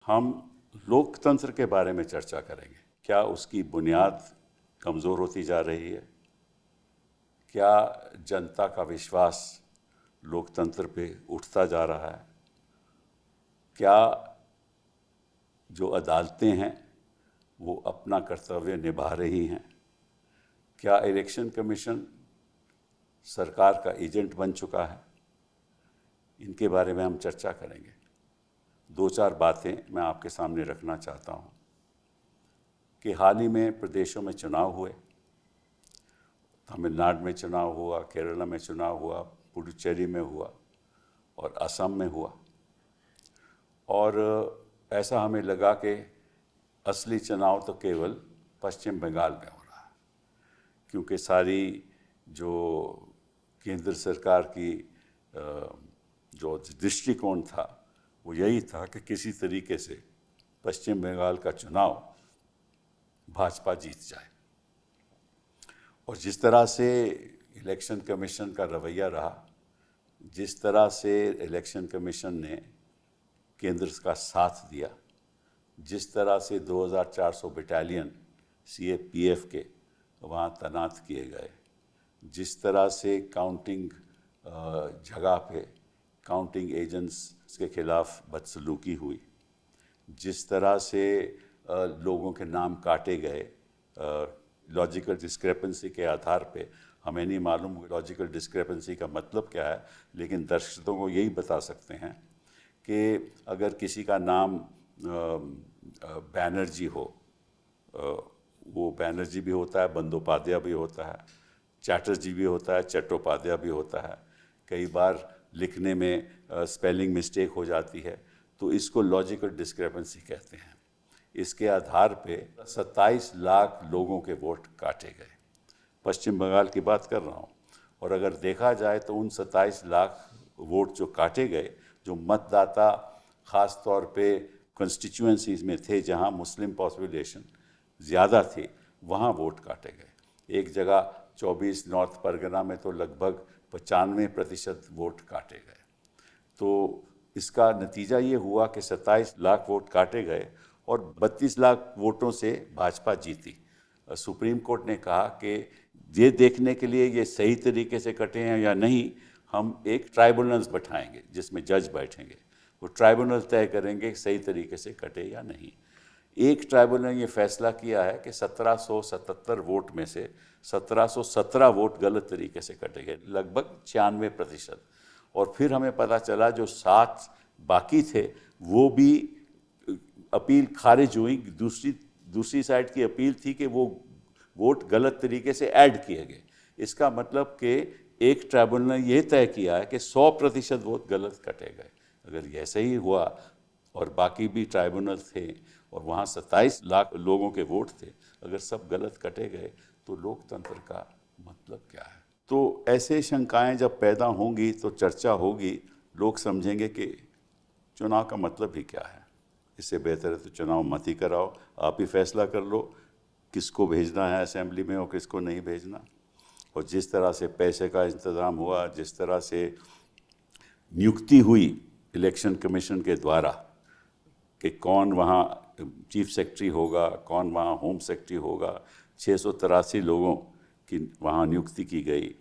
हम लोकतंत्र के बारे में चर्चा करेंगे। क्या उसकी बुनियाद कमज़ोर होती जा रही है? क्या जनता का विश्वास लोकतंत्र पे उठता जा रहा है? क्या जो अदालतें हैं वो अपना कर्तव्य निभा रही हैं? क्या इलेक्शन कमीशन सरकार का एजेंट बन चुका है? इनके बारे में हम चर्चा करेंगे। दो चार बातें मैं आपके सामने रखना चाहता हूं कि हाल ही में प्रदेशों में चुनाव हुए। तमिलनाडु में चुनाव हुआ, केरला में चुनाव हुआ, पुडुचेरी में हुआ और असम में हुआ। और ऐसा हमें लगा कि असली चुनाव तो केवल पश्चिम बंगाल में हो रहा है, क्योंकि सारी जो केंद्र सरकार की जो दृष्टिकोण था वो यही था कि किसी तरीके से पश्चिम बंगाल का चुनाव भाजपा जीत जाए। और जिस तरह से इलेक्शन कमीशन का रवैया रहा, जिस तरह से इलेक्शन कमीशन ने केंद्र का साथ दिया, जिस तरह से 2400 बटालियन CAPF के वहाँ तैनात किए गए, जिस तरह से काउंटिंग जगह पे काउंटिंग एजेंट्स के खिलाफ बदसलूकी हुई, जिस तरह से लोगों के नाम काटे गए लॉजिकल डिस्क्रेपेंसी के आधार पे। हमें नहीं मालूम लॉजिकल डिस्क्रेपेंसी का मतलब क्या है, लेकिन दर्शकों को यही बता सकते हैं कि अगर किसी का नाम बैनर्जी हो, वो बैनर्जी भी होता है, बंदोपाध्याय भी होता है, चैटर्जी भी होता है, चट्टोपाध्याय भी होता है। कई बार लिखने में स्पेलिंग मिस्टेक हो जाती है, तो इसको लॉजिकल डिस्क्रेपेंसी कहते हैं। इसके आधार पे 27 लाख लोगों के वोट काटे गए। पश्चिम बंगाल की बात कर रहा हूँ। और अगर देखा जाए तो उन 27 लाख वोट जो काटे गए, जो मतदाता ख़ास तौर पे कंस्टिट्यूएंसीज में थे जहाँ मुस्लिम पॉपुलेशन ज़्यादा थी, वहाँ वोट काटे गए। एक जगह 24 नॉर्थ परगना में तो लगभग 95% वोट काटे गए। तो इसका नतीजा ये हुआ कि 27 लाख वोट काटे गए और 32 लाख वोटों से भाजपा जीती। सुप्रीम कोर्ट ने कहा कि ये देखने के लिए ये सही तरीके से कटे हैं या नहीं, हम एक ट्राइब्यूनल्स बैठाएंगे जिसमें जज बैठेंगे। वो ट्राइब्यूनल तय करेंगे सही तरीके से कटे या नहीं। एक ट्राइब्यूनल ने ये फैसला किया है कि 1777 वोट में से 1717 वोट गलत तरीके से कटे गए, लगभग 96%। और फिर हमें पता चला जो 7 बाकी थे वो भी अपील खारिज हुई। दूसरी साइड की अपील थी कि वो वोट गलत तरीके से ऐड किए गए। इसका मतलब कि एक ट्राइब्यूनल ने यह तय किया है कि 100% वोट गलत कटे गए। अगर ऐसे ही हुआ और बाकी भी ट्राइब्यूनल थे और वहाँ 27 लाख लोगों के वोट थे, अगर सब गलत कटे गए तो लोकतंत्र का मतलब क्या है? तो ऐसे शंकाएं जब पैदा होंगी तो चर्चा होगी, लोग समझेंगे कि चुनाव का मतलब ही क्या है। इससे बेहतर है तो चुनाव मत ही कराओ, आप ही फैसला कर लो किसको भेजना है असेंबली में और किसको नहीं भेजना। और जिस तरह से पैसे का इंतज़ाम हुआ, जिस तरह से नियुक्ति हुई इलेक्शन कमीशन के द्वारा कि कौन वहाँ चीफ सेक्रेटरी होगा, कौन वहाँ होम सेक्रेटरी होगा, 683 लोगों की वहाँ नियुक्ति की गई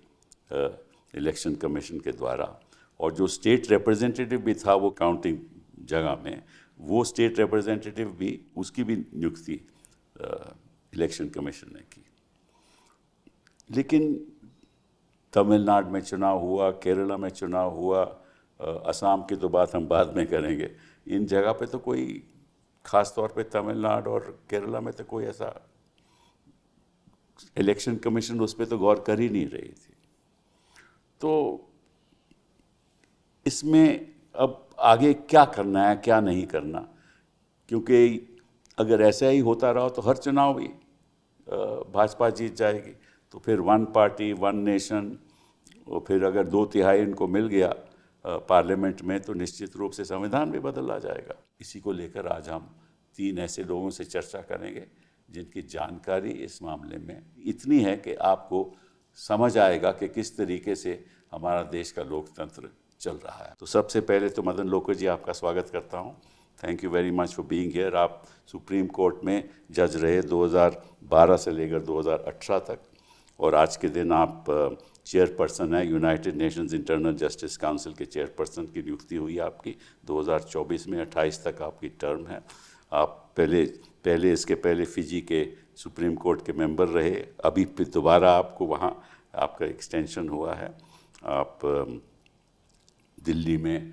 इलेक्शन कमीशन के द्वारा। और जो स्टेट रिप्रेजेंटेटिव भी था वो काउंटिंग जगह में, वो स्टेट रिप्रेजेंटेटिव भी, उसकी भी नियुक्ति इलेक्शन कमीशन ने की। लेकिन तमिलनाडु में चुनाव हुआ, केरला में चुनाव हुआ, असम की तो बात हम बाद में करेंगे। इन जगह पे तो कोई, ख़ास तौर पे तमिलनाडु और केरला में तो कोई ऐसा इलेक्शन कमीशन उस पर तो गौर कर ही नहीं रही थी। तो इसमें अब आगे क्या करना है, क्या नहीं करना, क्योंकि अगर ऐसा ही होता रहा तो हर चुनाव भी भाजपा जीत जाएगी। तो फिर 1 पार्टी 1 नेशन, और फिर अगर 2/3 इनको मिल गया पार्लियामेंट में तो निश्चित रूप से संविधान भी बदल आ जाएगा। इसी को लेकर आज हम 3 ऐसे लोगों से चर्चा करेंगे जिनकी जानकारी इस मामले में इतनी है कि आपको समझ आएगा कि किस तरीके से हमारा देश का लोकतंत्र चल रहा है। तो सबसे पहले तो मदन लोकर जी, आपका स्वागत करता हूं thank you very much for being here. आप सुप्रीम कोर्ट में जज रहे 2012 से लेकर 2018 तक, और आज के दिन आप चेयरपर्सन हैं United Nations internal justice council के चेयरपर्सन की नियुक्ति हुई आपकी 2024 में। 28 तक आपकी टर्म है। आप पहले इसके पहले फिजी के सुप्रीम कोर्ट के मेंबर रहे, अभी फिर दोबारा आपको वहाँ आपका एक्सटेंशन हुआ है। आप दिल्ली में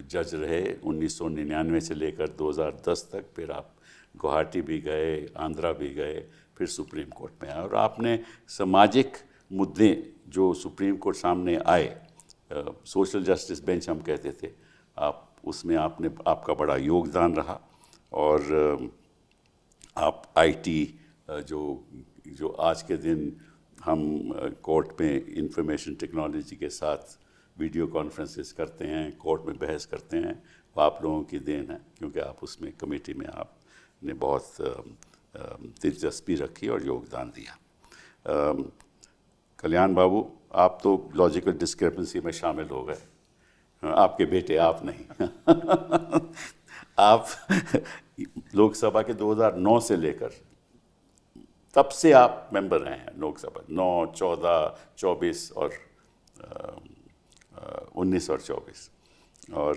जज रहे 1999 से लेकर 2010 तक, फिर आप गुवाहाटी भी गए, आंध्रा भी गए, फिर सुप्रीम कोर्ट में आए, और आपने सामाजिक मुद्दे जो सुप्रीम कोर्ट सामने आए, सोशल जस्टिस बेंच हम कहते थे, आप उसमें आपका बड़ा योगदान रहा। और आप आईटी जो आज के दिन हम कोर्ट में इंफॉर्मेशन टेक्नोलॉजी के साथ वीडियो कॉन्फ्रेंसेस करते हैं, कोर्ट में बहस करते हैं, वो आप लोगों की देन है, क्योंकि आप उसमें कमेटी में आपने बहुत दिलचस्पी रखी और योगदान दिया। कल्याण बाबू, आप तो लॉजिकल डिस्क्रिपेंसी में शामिल हो गए, आपके बेटे, आप नहीं। आप लोकसभा के 2009 से लेकर तब से आप मेंबर रहे हैं लोकसभा, 9, 14, 24 और 19 और 24, और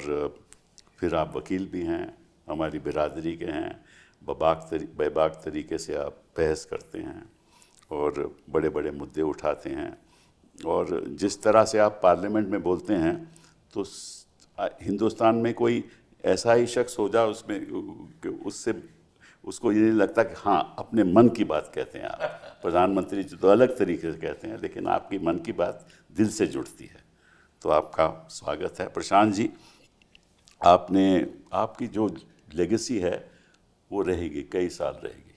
फिर आप वकील भी हैं, हमारी बिरादरी के हैं, बेबाक तरीके से आप बहस करते हैं और बड़े बड़े मुद्दे उठाते हैं, और जिस तरह से आप पार्लियामेंट में बोलते हैं तो हिंदुस्तान में कोई ऐसा ही शख्स हो जाए उसमें उससे उसको ये नहीं लगता कि हाँ अपने मन की बात कहते हैं आप। प्रधानमंत्री जी तो अलग तरीके से कहते हैं, लेकिन आपकी मन की बात दिल से जुड़ती है, तो आपका स्वागत है। प्रशांत जी, आपकी जो लेगेसी है वो रहेगी, कई साल रहेगी,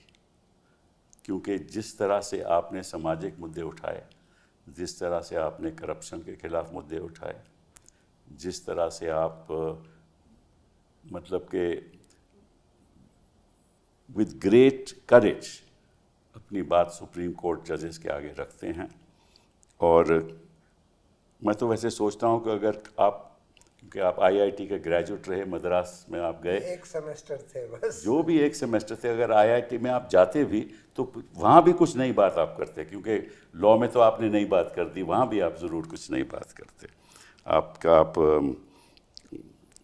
क्योंकि जिस तरह से आपने सामाजिक मुद्दे उठाए, जिस तरह से आपने करप्शन के खिलाफ मुद्दे उठाए, जिस तरह से आप मतलब कि विद ग्रेट करेज अपनी बात सुप्रीम कोर्ट जजेस के आगे रखते हैं। और मैं तो वैसे सोचता हूं कि अगर आप, क्योंकि आप आईआईटी के ग्रेजुएट रहे, मद्रास में आप गए, 1 सेमेस्टर थे बस, जो भी 1 सेमेस्टर थे, अगर आईआईटी में आप जाते भी तो वहाँ भी कुछ नई बात आप करते, क्योंकि लॉ में तो आपने नई बात कर दी, वहाँ भी आप ज़रूर कुछ नई बात करते। आप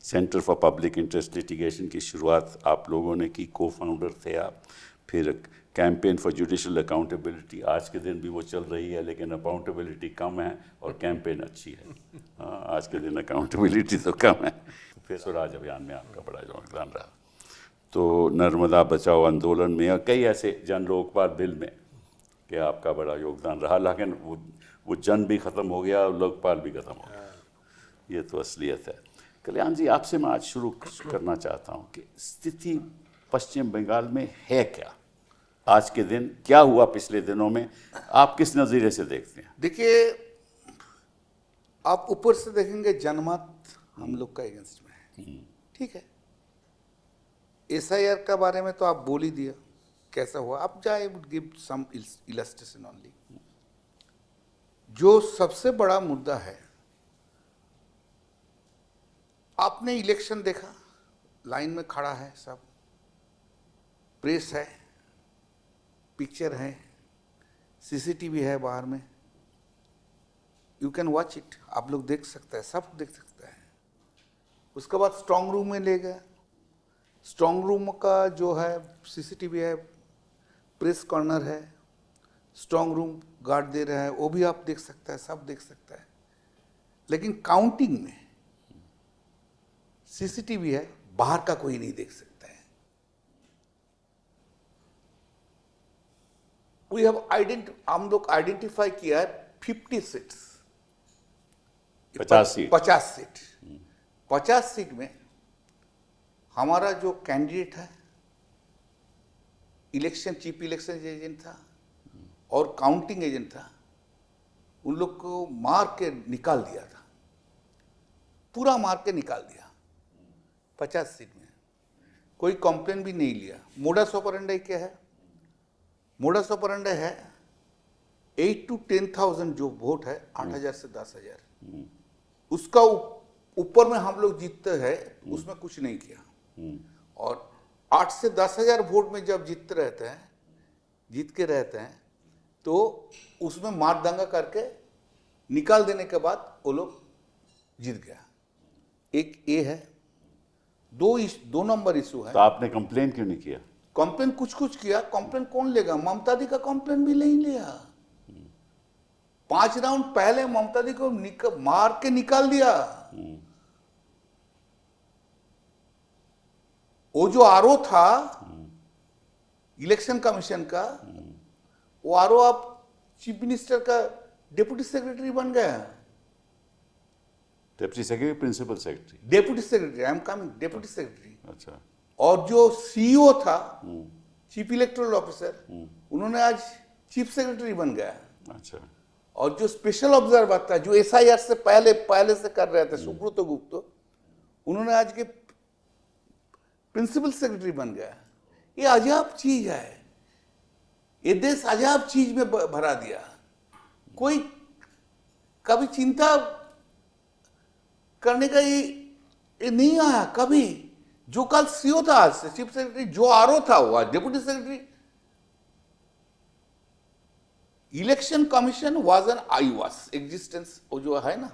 centre for public interest litigation की शुरुआत आप लोगों ने की, को फाउंडर थे आप। फिर कैंपेन फॉर जुडिशल अकाउंटेबिलिटी, आज के दिन भी वो चल रही है, लेकिन अकाउंटेबिलिटी कम है और कैंपेन अच्छी है। हाँ, आज के दिन अकाउंटेबिलिटी तो कम है। फिर स्वराज अभियान में आपका बड़ा योगदान रहा। तो नर्मदा बचाओ आंदोलन में और कई ऐसे जन लोकपाल बिल में कि आपका बड़ा योगदान रहा, लेकिन वो जन भी ख़त्म हो गया और लोकपाल भी ख़त्म हो गया। ये तो असलियत है। कल्याण जी, आपसे मैं आज शुरू करना चाहता हूँ कि स्थिति पश्चिम बंगाल में है क्या? आज के दिन क्या हुआ पिछले दिनों में, आप किस नज़रिए से देखते हैं? देखिए, आप ऊपर से देखेंगे जनमत हम लोग का अगेंस्ट में है, ठीक है। एसआईआर का बारे में तो आप बोल ही दिया कैसा हुआ। अब जाए would give some illustration only. जो सबसे बड़ा मुद्दा है, आपने इलेक्शन देखा, लाइन में खड़ा है सब, प्रेस है, पिक्चर है, सीसीटीवी है बाहर में, यू कैन वॉच इट, आप लोग देख सकते हैं, सब देख सकते हैं। उसके बाद स्ट्रांग रूम में ले गया, स्ट्रांग रूम का जो है सीसीटीवी है, प्रेस कॉर्नर है, स्ट्रांग रूम गार्ड दे रहा है, वो भी आप देख सकते हैं, सब देख सकते हैं। लेकिन काउंटिंग में सीसीटीवी है, बाहर का कोई नहीं देख सकता है। हम लोग आइडेंटिफाई किया है 50 सीट्स, 50 सीट, 50 सीट में हमारा जो कैंडिडेट है, चीफ इलेक्शन एजेंट था और काउंटिंग एजेंट था, उन लोग को मार के निकाल दिया था, पूरा मार के निकाल दिया 50 सीट में। कोई कंप्लेन भी नहीं लिया। मोडस ऑपरेंडी क्या है? मोडस ऑपरेंडी है 8 to 10,000 जो वोट है, 8,000 से 10,000, उसका ऊपर में हम लोग जीतते हैं, उसमें कुछ नहीं किया। 8 से 10,000 वोट में जब जीत के रहते हैं तो उसमें मार दंगा करके निकाल देने के बाद वो लोग जीत गया। एक ये है। दो नंबर इशू है। तो आपने कंप्लेन क्यों नहीं किया? कंप्लेन कुछ किया, कंप्लेन कौन लेगा? ममता दी का कंप्लेन भी नहीं लिया। 5 राउंड पहले ममता दी को मार के निकाल दिया। वो जो आरओ था इलेक्शन कमीशन का, वो आरओ आप चीफ मिनिस्टर का डिप्टी सेक्रेटरी बन गया। Deputy secretary, principal secretary? Deputy secretary, I am coming, deputy secretary. अच्छा। और जो सीईओ था, चीफ इलेक्टोरल ऑफिसर, उन्होंने आज चीफ सेक्रेटरी बन गया। अच्छा। और जो स्पेशल ऑब्जर्वर था, जो एसआईआर से पहले से कर रहे थे, सुब्रत गुप्ता, उन्होंने आज के प्रिंसिपल सेक्रेटरी बन गया। ये अजाब चीज है। ये देश अजाब चीज में भरा दिया। कोई कभी चिंता करने का ये नहीं आया कभी। जो कल सीओ था, आज से चीफ सेक्रेटरी, जो आरओ था वो आज deputy secretary. Election commission was an I was existence. वो जो है ना,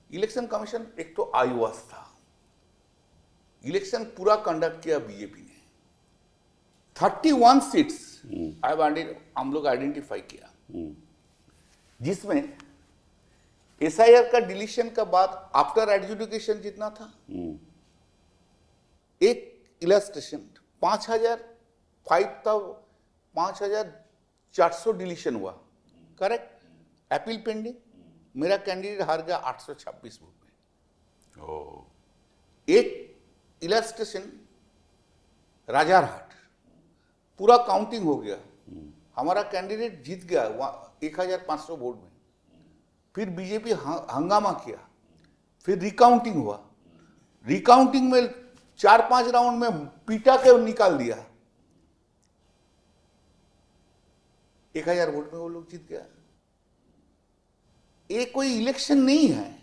इलेक्शन कमीशन एक तो आईवास था। इलेक्शन पूरा कंडक्ट किया बीजेपी ने। 31 सीट्स हम लोग आइडेंटिफाई किया, जिसमें एसआईआर का डिलीशन का बाद आफ्टर एडजुडिकेशन जितना था, एक इलस्ट्रेशन 5,400 डिलीशन हुआ, करेक्ट? अपील पेंडिंग, मेरा कैंडिडेट हार गया 826 वोट में। एक इलस्ट्रेशन राजारहाट, पूरा काउंटिंग हो गया, हमारा कैंडिडेट जीत गया 1,500 वोट में। फिर बीजेपी हंगामा किया, फिर रिकाउंटिंग हुआ। रिकाउंटिंग में 4-5 राउंड में पीटा के निकाल दिया, 1,000 वोट में वो लोग जीत गया। ये कोई इलेक्शन नहीं है।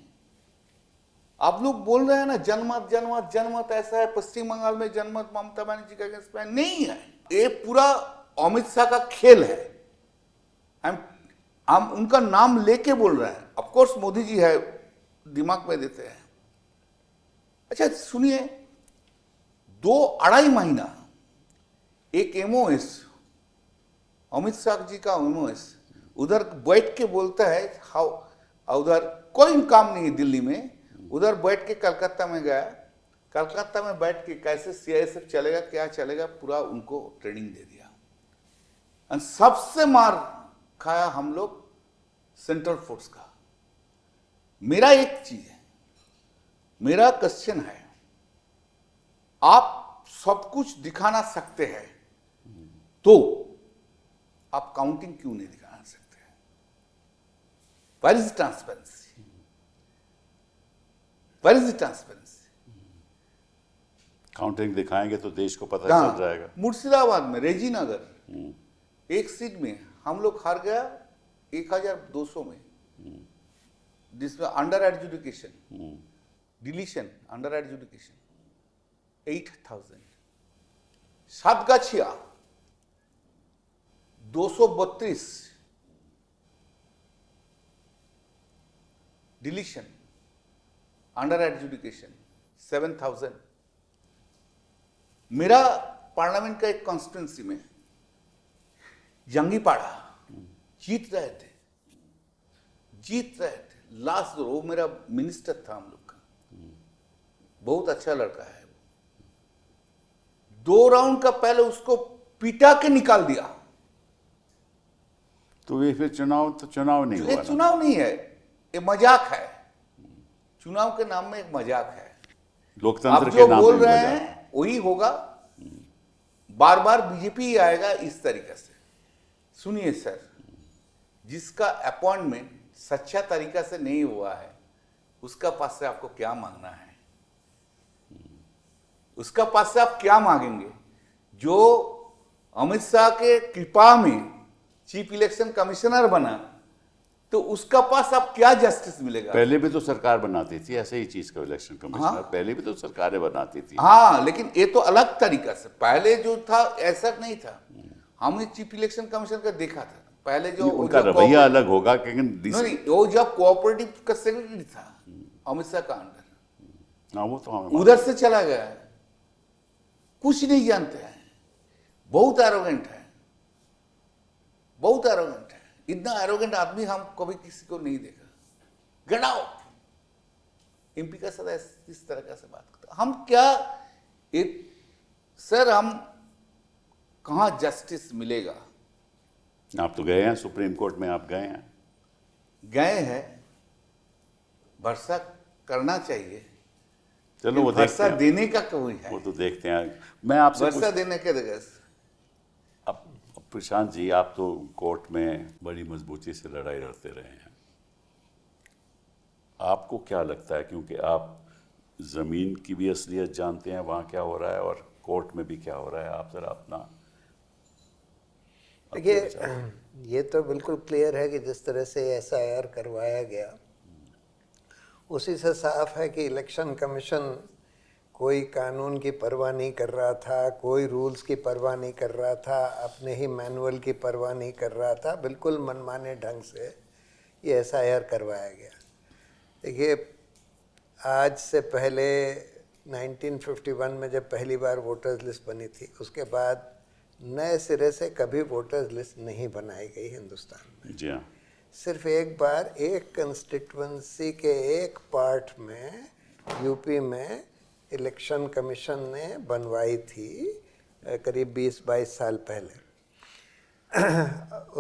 आप लोग बोल रहे हैं ना जनमत ऐसा है, पश्चिम बंगाल में जनमत ममता बनर्जी का अगेंस्ट में नहीं है। ये पूरा अमित शाह का खेल है। हम उनका नाम लेके बोल रहे हैं। ऑफ कोर्स मोदी जी है, दिमाग में देते हैं। अच्छा सुनिए, 2-2.5 महीना एक एमओएस, अमित शाह जी का एमओएस उधर बैठ के बोलता है, उधर कोई काम नहीं है दिल्ली में, उधर बैठ के कलकत्ता में गया, कलकत्ता में बैठ के कैसे सीआईएसएफ चलेगा, क्या चलेगा, पूरा उनको ट्रेनिंग दे दिया। और सबसे मार खाया हम लोग सेंट्रल फोर्स का। मेरा एक चीज है, मेरा क्वेश्चन है, आप सब कुछ दिखाना सकते हैं तो आप काउंटिंग क्यों नहीं दिखाना सकते हैं? Where is the transparency? Where is the transparency? Counting दिखाएंगे तो देश को पता चल जाएगा। मुर्शिदाबाद में रेजी नगर एक सीट में हम लोग हार गया 1,200 में, जिसमें under adjudication deletion, under adjudication 8,000। सातगाछिया 232 deletion, under adjudication 7,000। मेरा पार्लियामेंट का एक कॉन्स्टिट्यूंसी में जंगीपाड़ा जीत रहे थे, लास्ट वो मेरा मिनिस्टर था हम लोग का, बहुत अच्छा लड़का है वो। 2 राउंड का पहले उसको पिटा के निकाल दिया। तो ये फिर चुनाव नहीं हुआ। ये चुनाव नहीं है, ये मजाक है। चुनाव के नाम में एक मजाक है। लोकतंत्र आप के जो नाम बोल में रहे मजाक। हैं वही होगा, बार बार बीजेपी ही आएगा इस तरीके से। सुनिए सर, जिसका अपॉइंटमेंट सच्चा तरीका से नहीं हुआ है, उसका पास से आपको क्या मांगना है? उसका पास से आप क्या मांगेंगे? जो अमित शाह के कृपा में चीफ इलेक्शन कमिश्नर बना, तो उसका पास अब क्या जस्टिस मिलेगा? पहले भी तो सरकार बनाती थी ऐसे ही चीज का इलेक्शन कमिश्नर। हाँ। पहले भी तो सरकारें बनाती थी। हाँ, लेकिन ये तो अलग तरीका से, पहले जो था ऐसा नहीं था। हमने चीफ इलेक्शन कमिश्नर का देखा था पहले जो उनका रवैया अलग होगा, लेकिन नहीं, वो जब कोऑपरेटिव का सेक्रेटरी था अमित शाह का अंडर, हाँ वो तो हमें उधर से चला गया है, कुछ नहीं जानते हैं, बहुत एरोगेंट है, बहुत एरोगेंट है। इतना एरोगेंट आदमी हम कभी किसी को नहीं देखा। गेट आउट, एमपी का सदा इस तरह का से बात करता। हम क्या सर, हम कहाँ जस्टिस मिलेगा? आप तो गए हैं सुप्रीम कोर्ट में, आप गए हैं। गए हैं, भरोसा करना चाहिए। चलो वो देखते भरोसा हैं, देने का कोई है? वो तो देखते हैं। मैं आपसे भरोसा देने के जगह अब प्रशांत जी, आप तो कोर्ट में बड़ी मजबूती से लड़ाई लड़ते रहे हैं, आपको क्या लगता है, क्योंकि आप जमीन की भी असलियत जानते हैं, वहाँ क्या हो रहा है और कोर्ट में भी क्या हो रहा है, आप जरा अपना देखिए, ये तो बिल्कुल क्लियर है कि जिस तरह से एसआईआर करवाया गया उसी से साफ है कि इलेक्शन कमीशन कोई कानून की परवाह नहीं कर रहा था, कोई रूल्स की परवाह नहीं कर रहा था, अपने ही मैनुअल की परवाह नहीं कर रहा था। बिल्कुल मनमाने ढंग से ये एसआईआर करवाया गया। देखिए, आज से पहले 1951 में जब पहली बार वोटर्स लिस्ट बनी थी, उसके बाद नए सिरे से कभी वोटर्स लिस्ट नहीं बनाई गई हिंदुस्तान में। जी हाँ। सिर्फ एक बार एक कंस्टिट्यूंसी के एक पार्ट में यूपी में इलेक्शन कमीशन ने बनवाई थी, करीब 20-22 साल पहले।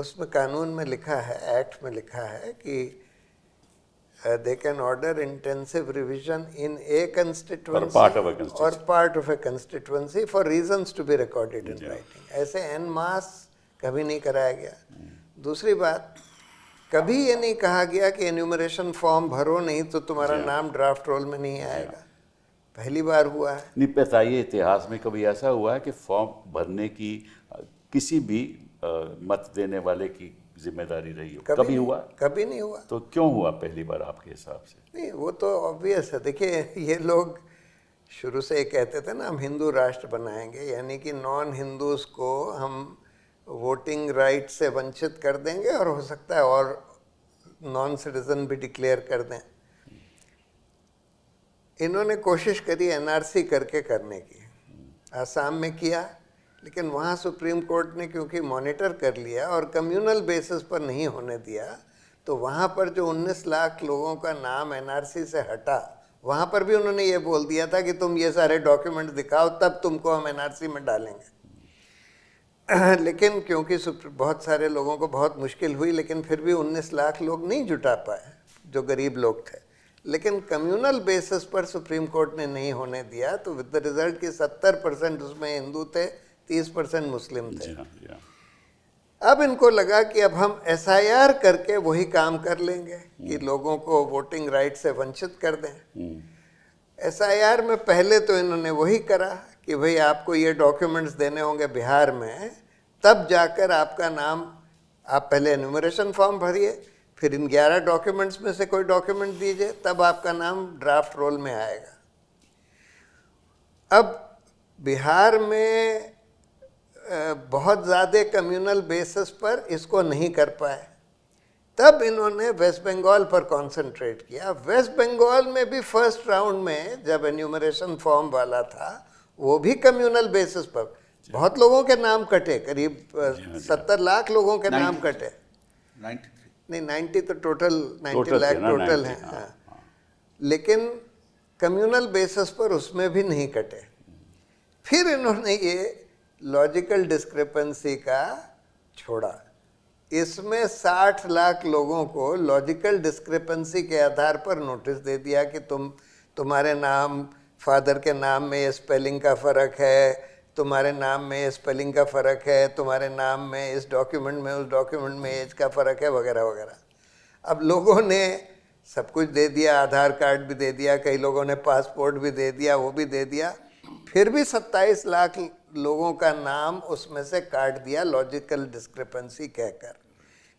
उसमें कानून में लिखा है, एक्ट में लिखा है कि they can order intensive revision in a constituency part of a constituency. or part of a constituency for reasons to be recorded in Yeah. writing. ऐसे en masse कभी नहीं कराया गया। दूसरी बात, कभी ये नहीं कहा गया कि एन्यूमरेशन फॉर्म भरो नहीं तो तुम्हारा Yeah. नाम ड्राफ्ट रोल में नहीं आएगा। पहली बार हुआ है। नहीं, बताइए इतिहास में कभी ऐसा हुआ है कि फॉर्म भरने की किसी भी मत देने वाले की जिम्मेदारी रही हो? कभी हुआ? कभी नहीं हुआ। तो क्यों हुआ पहली बार आपके हिसाब से? नहीं, वो तो ऑब्वियस है। देखिए, ये लोग शुरू से ये कहते थे ना, हम हिंदू राष्ट्र बनाएंगे, यानी कि नॉन हिंदूज को हम वोटिंग राइट से वंचित कर देंगे और हो सकता है और नॉन सिटीजन भी डिक्लेयर कर दें। इन्होंने कोशिश करी एनआरसी करके करने की, आसाम में किया, लेकिन वहाँ सुप्रीम कोर्ट ने क्योंकि मॉनिटर कर लिया और कम्युनल बेसिस पर नहीं होने दिया, तो वहाँ पर जो 19 लाख लोगों का नाम एनआरसी से हटा, वहाँ पर भी उन्होंने ये बोल दिया था कि तुम ये सारे डॉक्यूमेंट दिखाओ तब तुमको हम एनआरसी में डालेंगे। लेकिन क्योंकि बहुत सारे लोगों को बहुत मुश्किल हुई, लेकिन फिर भी 19 लाख लोग नहीं जुटा पाए जो गरीब लोग थे। लेकिन कम्युनल बेसिस पर सुप्रीम कोर्ट ने नहीं होने दिया, तो विद द रिजल्ट कि 70% उसमें हिंदू थे, 30% मुस्लिम थे। जी हाँ, जी हाँ। अब इनको लगा कि अब हम एसआईआर करके वही काम कर लेंगे कि लोगों को वोटिंग राइट से वंचित कर दें। एसआईआर में पहले तो इन्होंने वही करा कि भाई आपको ये डॉक्यूमेंट्स देने होंगे बिहार में, तब जाकर आपका नाम, आप पहले एन्यूमरेशन फॉर्म भरिए, फिर इन 11 डॉक्यूमेंट्स में से कोई डॉक्यूमेंट दीजिए, तब आपका नाम ड्राफ्ट रोल में आएगा। अब बिहार में बहुत ज़्यादा कम्युनल बेसिस पर इसको नहीं कर पाए, तब इन्होंने वेस्ट बंगाल पर कंसंट्रेट किया। वेस्ट बंगाल में भी फर्स्ट राउंड में जब एन्यूमरेशन फॉर्म वाला था, वो भी कम्युनल बेसिस पर बहुत लोगों के नाम कटे, करीब 70 लाख लोगों के नाम कटे। 93 नहीं, 90 तो टोटल 90 लाख टोटल है। हाँ। लेकिन कम्युनल बेसिस पर उसमें भी नहीं कटे। फिर इन्होंने ये लॉजिकल डिस्क्रिपेंसी का छोड़ा। इसमें 60 लाख लोगों को लॉजिकल डिस्क्रिपेंसी के आधार पर नोटिस दे दिया कि तुम्हारे नाम, फादर के नाम में ये स्पेलिंग का फ़र्क है, तुम्हारे नाम में ये स्पेलिंग का फ़र्क है, तुम्हारे नाम में इस डॉक्यूमेंट में उस डॉक्यूमेंट में एज का फ़र्क है, वगैरह वगैरह। अब लोगों ने सब कुछ दे दिया, आधार कार्ड भी दे दिया, कई लोगों ने पासपोर्ट भी दे दिया, वो भी दे दिया, फिर भी 27 लाख लोगों का नाम उसमें से काट दिया लॉजिकल डिस्क्रिपेंसी कहकर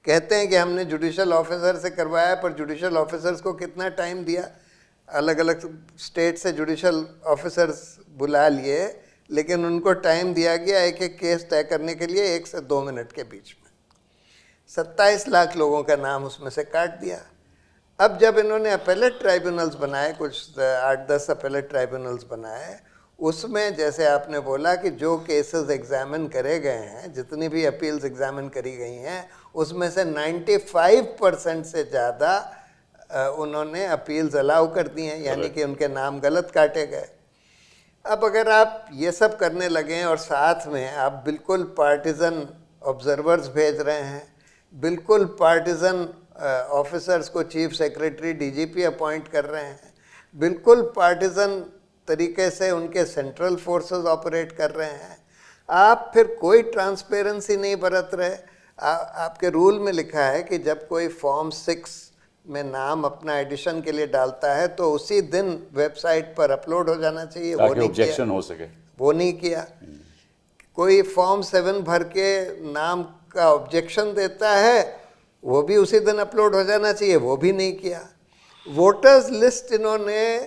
कहते हैं कि हमने जुडिशल ऑफिसर से करवाया, पर जुडिशल ऑफिसर्स को कितना टाइम दिया, अलग अलग स्टेट से जुडिशल ऑफिसर्स बुला लिए, लेकिन उनको टाइम दिया गया एक एक केस तय करने के लिए 1 से 2 मिनट के बीच में। 27 लाख लोगों का नाम उसमें से काट दिया। अब जब इन्होंने अपेलेट ट्राइब्यूनल्स बनाए, कुछ 8-10 अपेलेट ट्राइब्यूनल्स बनाए, उसमें जैसे आपने बोला कि जो केसेस एग्जामिन करे गए हैं, जितनी भी अपील्स एग्जामिन करी गई हैं, उसमें से 95% से ज़्यादा उन्होंने अपील्स अलाउ कर दी हैं, यानी कि उनके नाम गलत काटे गए। अब अगर आप ये सब करने लगें और साथ में आप बिल्कुल पार्टिजन ऑब्जर्वर्स भेज रहे हैं, बिल्कुल पार्टिजन ऑफिसर्स को चीफ सेक्रेटरी डीजीपी अपॉइंट कर रहे हैं, बिल्कुल पार्टिजन तरीके से उनके सेंट्रल फोर्सेस ऑपरेट कर रहे हैं, आप फिर कोई ट्रांसपेरेंसी नहीं बरत रहे। आपके रूल में लिखा है कि जब कोई फॉर्म 6 में नाम अपना एडिशन के लिए डालता है तो उसी दिन वेबसाइट पर अपलोड हो जाना चाहिए, वो नहीं ऑब्जेक्शन किया, हो सके, वो नहीं किया। कोई फॉर्म 7 भर के नाम का ऑब्जेक्शन देता है, वो भी उसी दिन अपलोड हो जाना चाहिए, वो भी नहीं किया। वोटर्स लिस्ट इन्होंने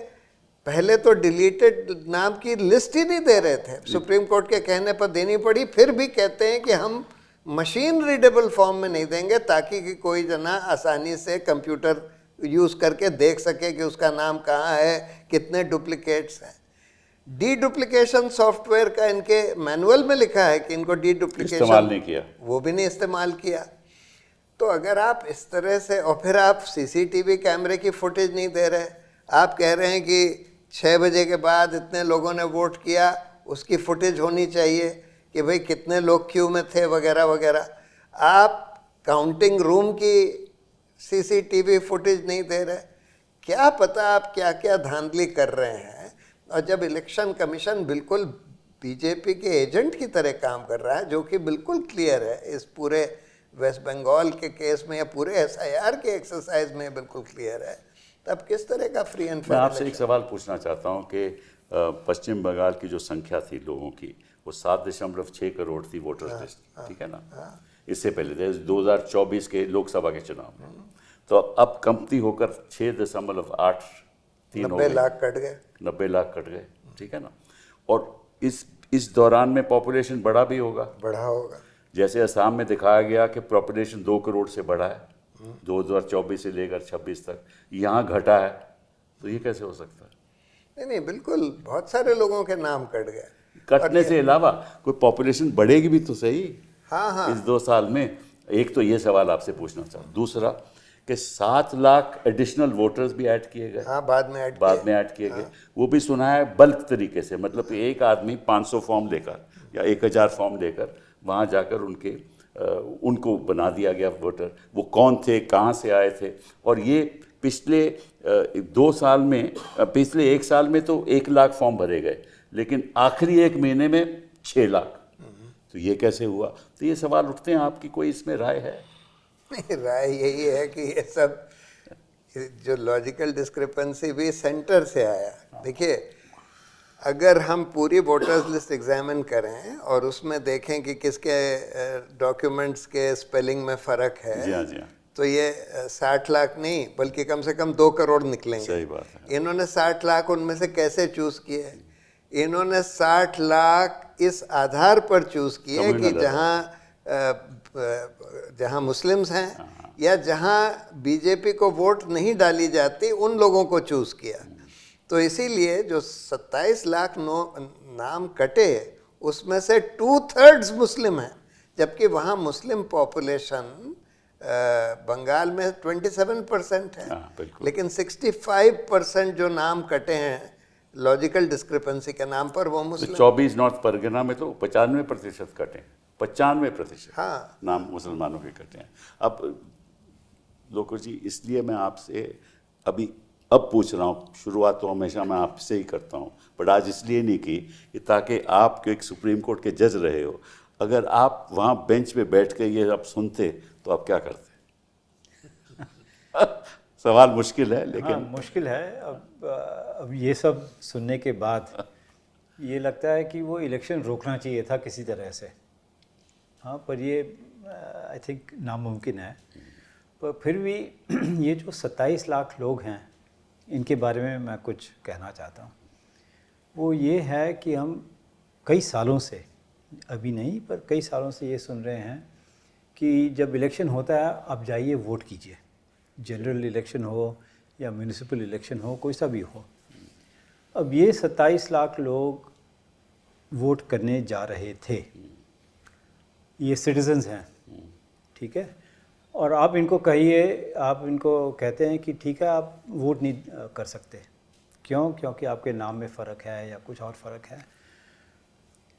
पहले तो डिलीटेड नाम की लिस्ट ही नहीं दे रहे थे, सुप्रीम कोर्ट के कहने पर देनी पड़ी, फिर भी कहते हैं कि हम मशीन रीडेबल फॉर्म में नहीं देंगे ताकि कि कोई जना आसानी से कंप्यूटर यूज़ करके देख सके कि उसका नाम कहाँ है, कितने डुप्लीकेट्स हैं। डी डुप्लीकेशन सॉफ्टवेयर का इनके मैनुअल में लिखा है कि इनको डी डुप्लीकेशन इस्तेमाल नहीं किया, वो भी नहीं इस्तेमाल किया। तो अगर आप इस तरह से, और फिर आप सीसीटीवी कैमरे की फुटेज नहीं दे रहे, आप कह रहे हैं कि 6 बजे के बाद इतने लोगों ने वोट किया, उसकी फुटेज होनी चाहिए कि भाई कितने लोग क्यू में थे वगैरह वगैरह। आप काउंटिंग रूम की सीसीटीवी फुटेज नहीं दे रहे, क्या पता आप क्या क्या धांधली कर रहे हैं। और जब इलेक्शन कमीशन बिल्कुल बीजेपी के एजेंट की तरह काम कर रहा है, जो कि बिल्कुल क्लियर है इस पूरे वेस्ट बंगाल के केस में या पूरे एसआईआर के एक्सरसाइज में बिल्कुल क्लियर है, तब किस तरह का फ्री एंड मैं फेयर आपसे एक सवाल पूछना चाहता हूं कि पश्चिम बंगाल की जो संख्या थी लोगों की, वो 7.6 करोड़ थी वोटर्स लिस्ट, ठीक है ना। इससे पहले 2024 के लोकसभा के चुनाव में, तो अब कमती होकर 6.83 हो 90 गई, लाख कट गए। 90 लाख कट गए, ठीक है ना। और इस दौरान में पॉपुलेशन बढ़ा भी होगा, बढ़ा होगा। जैसे असम में दिखाया गया कि पॉपुलेशन 2 करोड़ से बढ़ा है 2024 से लेकर 26 तक, यहाँ घटा है, तो ये कैसे हो सकता है? नहीं, बिल्कुल बहुत सारे लोगों के नाम कट गए। कटने से अलावा कोई पॉपुलेशन बढ़ेगी भी तो सही। हाँ, इस 2 साल में। एक तो ये सवाल आपसे पूछना चाहूँ, दूसरा कि 7 लाख एडिशनल वोटर्स भी ऐड किए गए, हाँ, बाद में ऐड किए गए, वो भी सुना है बल्क तरीके से, मतलब कि एक आदमी 500 फॉर्म लेकर या 1000 फॉर्म लेकर वहाँ जाकर उनको बना दिया गया वोटर। वो कौन थे, कहाँ से आए थे, और ये पिछले 2 साल में, पिछले 1 साल में तो 1 लाख फॉर्म भरे गए, लेकिन आखिरी 1 महीने में 6 लाख। तो ये कैसे हुआ? तो ये सवाल उठते हैं, आपकी कोई इसमें राय है? नहीं, राय यही है कि ये सब जो लॉजिकल डिस्क्रिपेंसी भी सेंटर से आया। देखिए, अगर हम पूरी वोटर्स लिस्ट एग्जामिन करें और उसमें देखें कि किसके डॉक्यूमेंट्स के स्पेलिंग में फ़र्क है, जी हाँ, तो ये 60 लाख नहीं बल्कि कम से कम 2 करोड़ निकलेंगे। सही बात है। इन्होंने 60 लाख उनमें से कैसे चूज़ किए? इन्होंने 60 लाख इस आधार पर चूज़ किए कि जहाँ मुस्लिम्स हैं या जहाँ बीजेपी को वोट नहीं डाली जाती, उन लोगों को चूज़ किया। तो इसीलिए जो 27 लाख नाम कटे, उसमें से 2/3 मुस्लिम हैं, जबकि वहाँ मुस्लिम पॉपुलेशन बंगाल में 27% है, लेकिन 65% जो नाम कटे हैं लॉजिकल डिस्क्रिपेंसी के नाम पर, वो मुस्लिम। 24 नॉर्थ परगना में तो 95% कटे, 95% हाँ, नाम मुसलमानों के कटे हैं। अब लोको जी, इसलिए मैं आपसे अब पूछ रहा हूँ, शुरुआत तो हमेशा मैं आपसे ही करता हूँ, बट आज इसलिए नहीं की कि ताकि आप एक सुप्रीम कोर्ट के जज रहे हो, अगर आप वहाँ बेंच पे बैठ के ये आप सुनते तो आप क्या करते? सवाल मुश्किल है, लेकिन हाँ, मुश्किल है। अब ये सब सुनने के बाद ये लगता है कि वो इलेक्शन रोकना चाहिए था किसी तरह से। हाँ, पर ये आई थिंक नामुमकिन है, पर फिर भी ये जो 27 लाख लोग हैं इनके बारे में मैं कुछ कहना चाहता हूँ। वो ये है कि हम कई सालों से, अभी नहीं पर कई सालों से ये सुन रहे हैं कि जब इलेक्शन होता है आप जाइए वोट कीजिए, जनरल इलेक्शन हो या म्यूनिसिपल इलेक्शन हो, कोई सा भी हो। अब ये 27 लाख लोग वोट करने जा रहे थे, ये सिटीजन्स हैं, ठीक है, और आप इनको कहिए, आप इनको कहते हैं कि ठीक है आप वोट नहीं कर सकते, क्यों? क्योंकि आपके नाम में फ़र्क है या कुछ और फ़र्क है।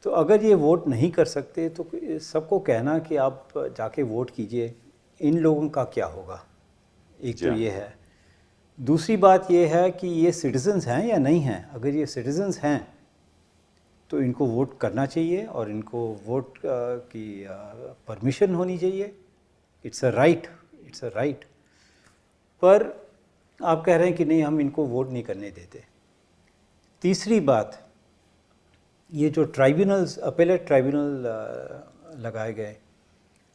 तो अगर ये वोट नहीं कर सकते तो सबको कहना कि आप जाके वोट कीजिए, इन लोगों का क्या होगा? एक तो ये है। दूसरी बात ये है कि ये सिटीजन्स हैं या नहीं हैं। अगर ये सिटीजन्स हैं तो इनको वोट करना चाहिए और इनको वोट की परमिशन होनी चाहिए। It's a right, it's a right. पर आप कह रहे हैं कि नहीं, हम इनको वोट नहीं करने देते। तीसरी बात, ये जो ट्राइब्यूनल्स, अपेलेट ट्राइब्यूनल लगाए गए,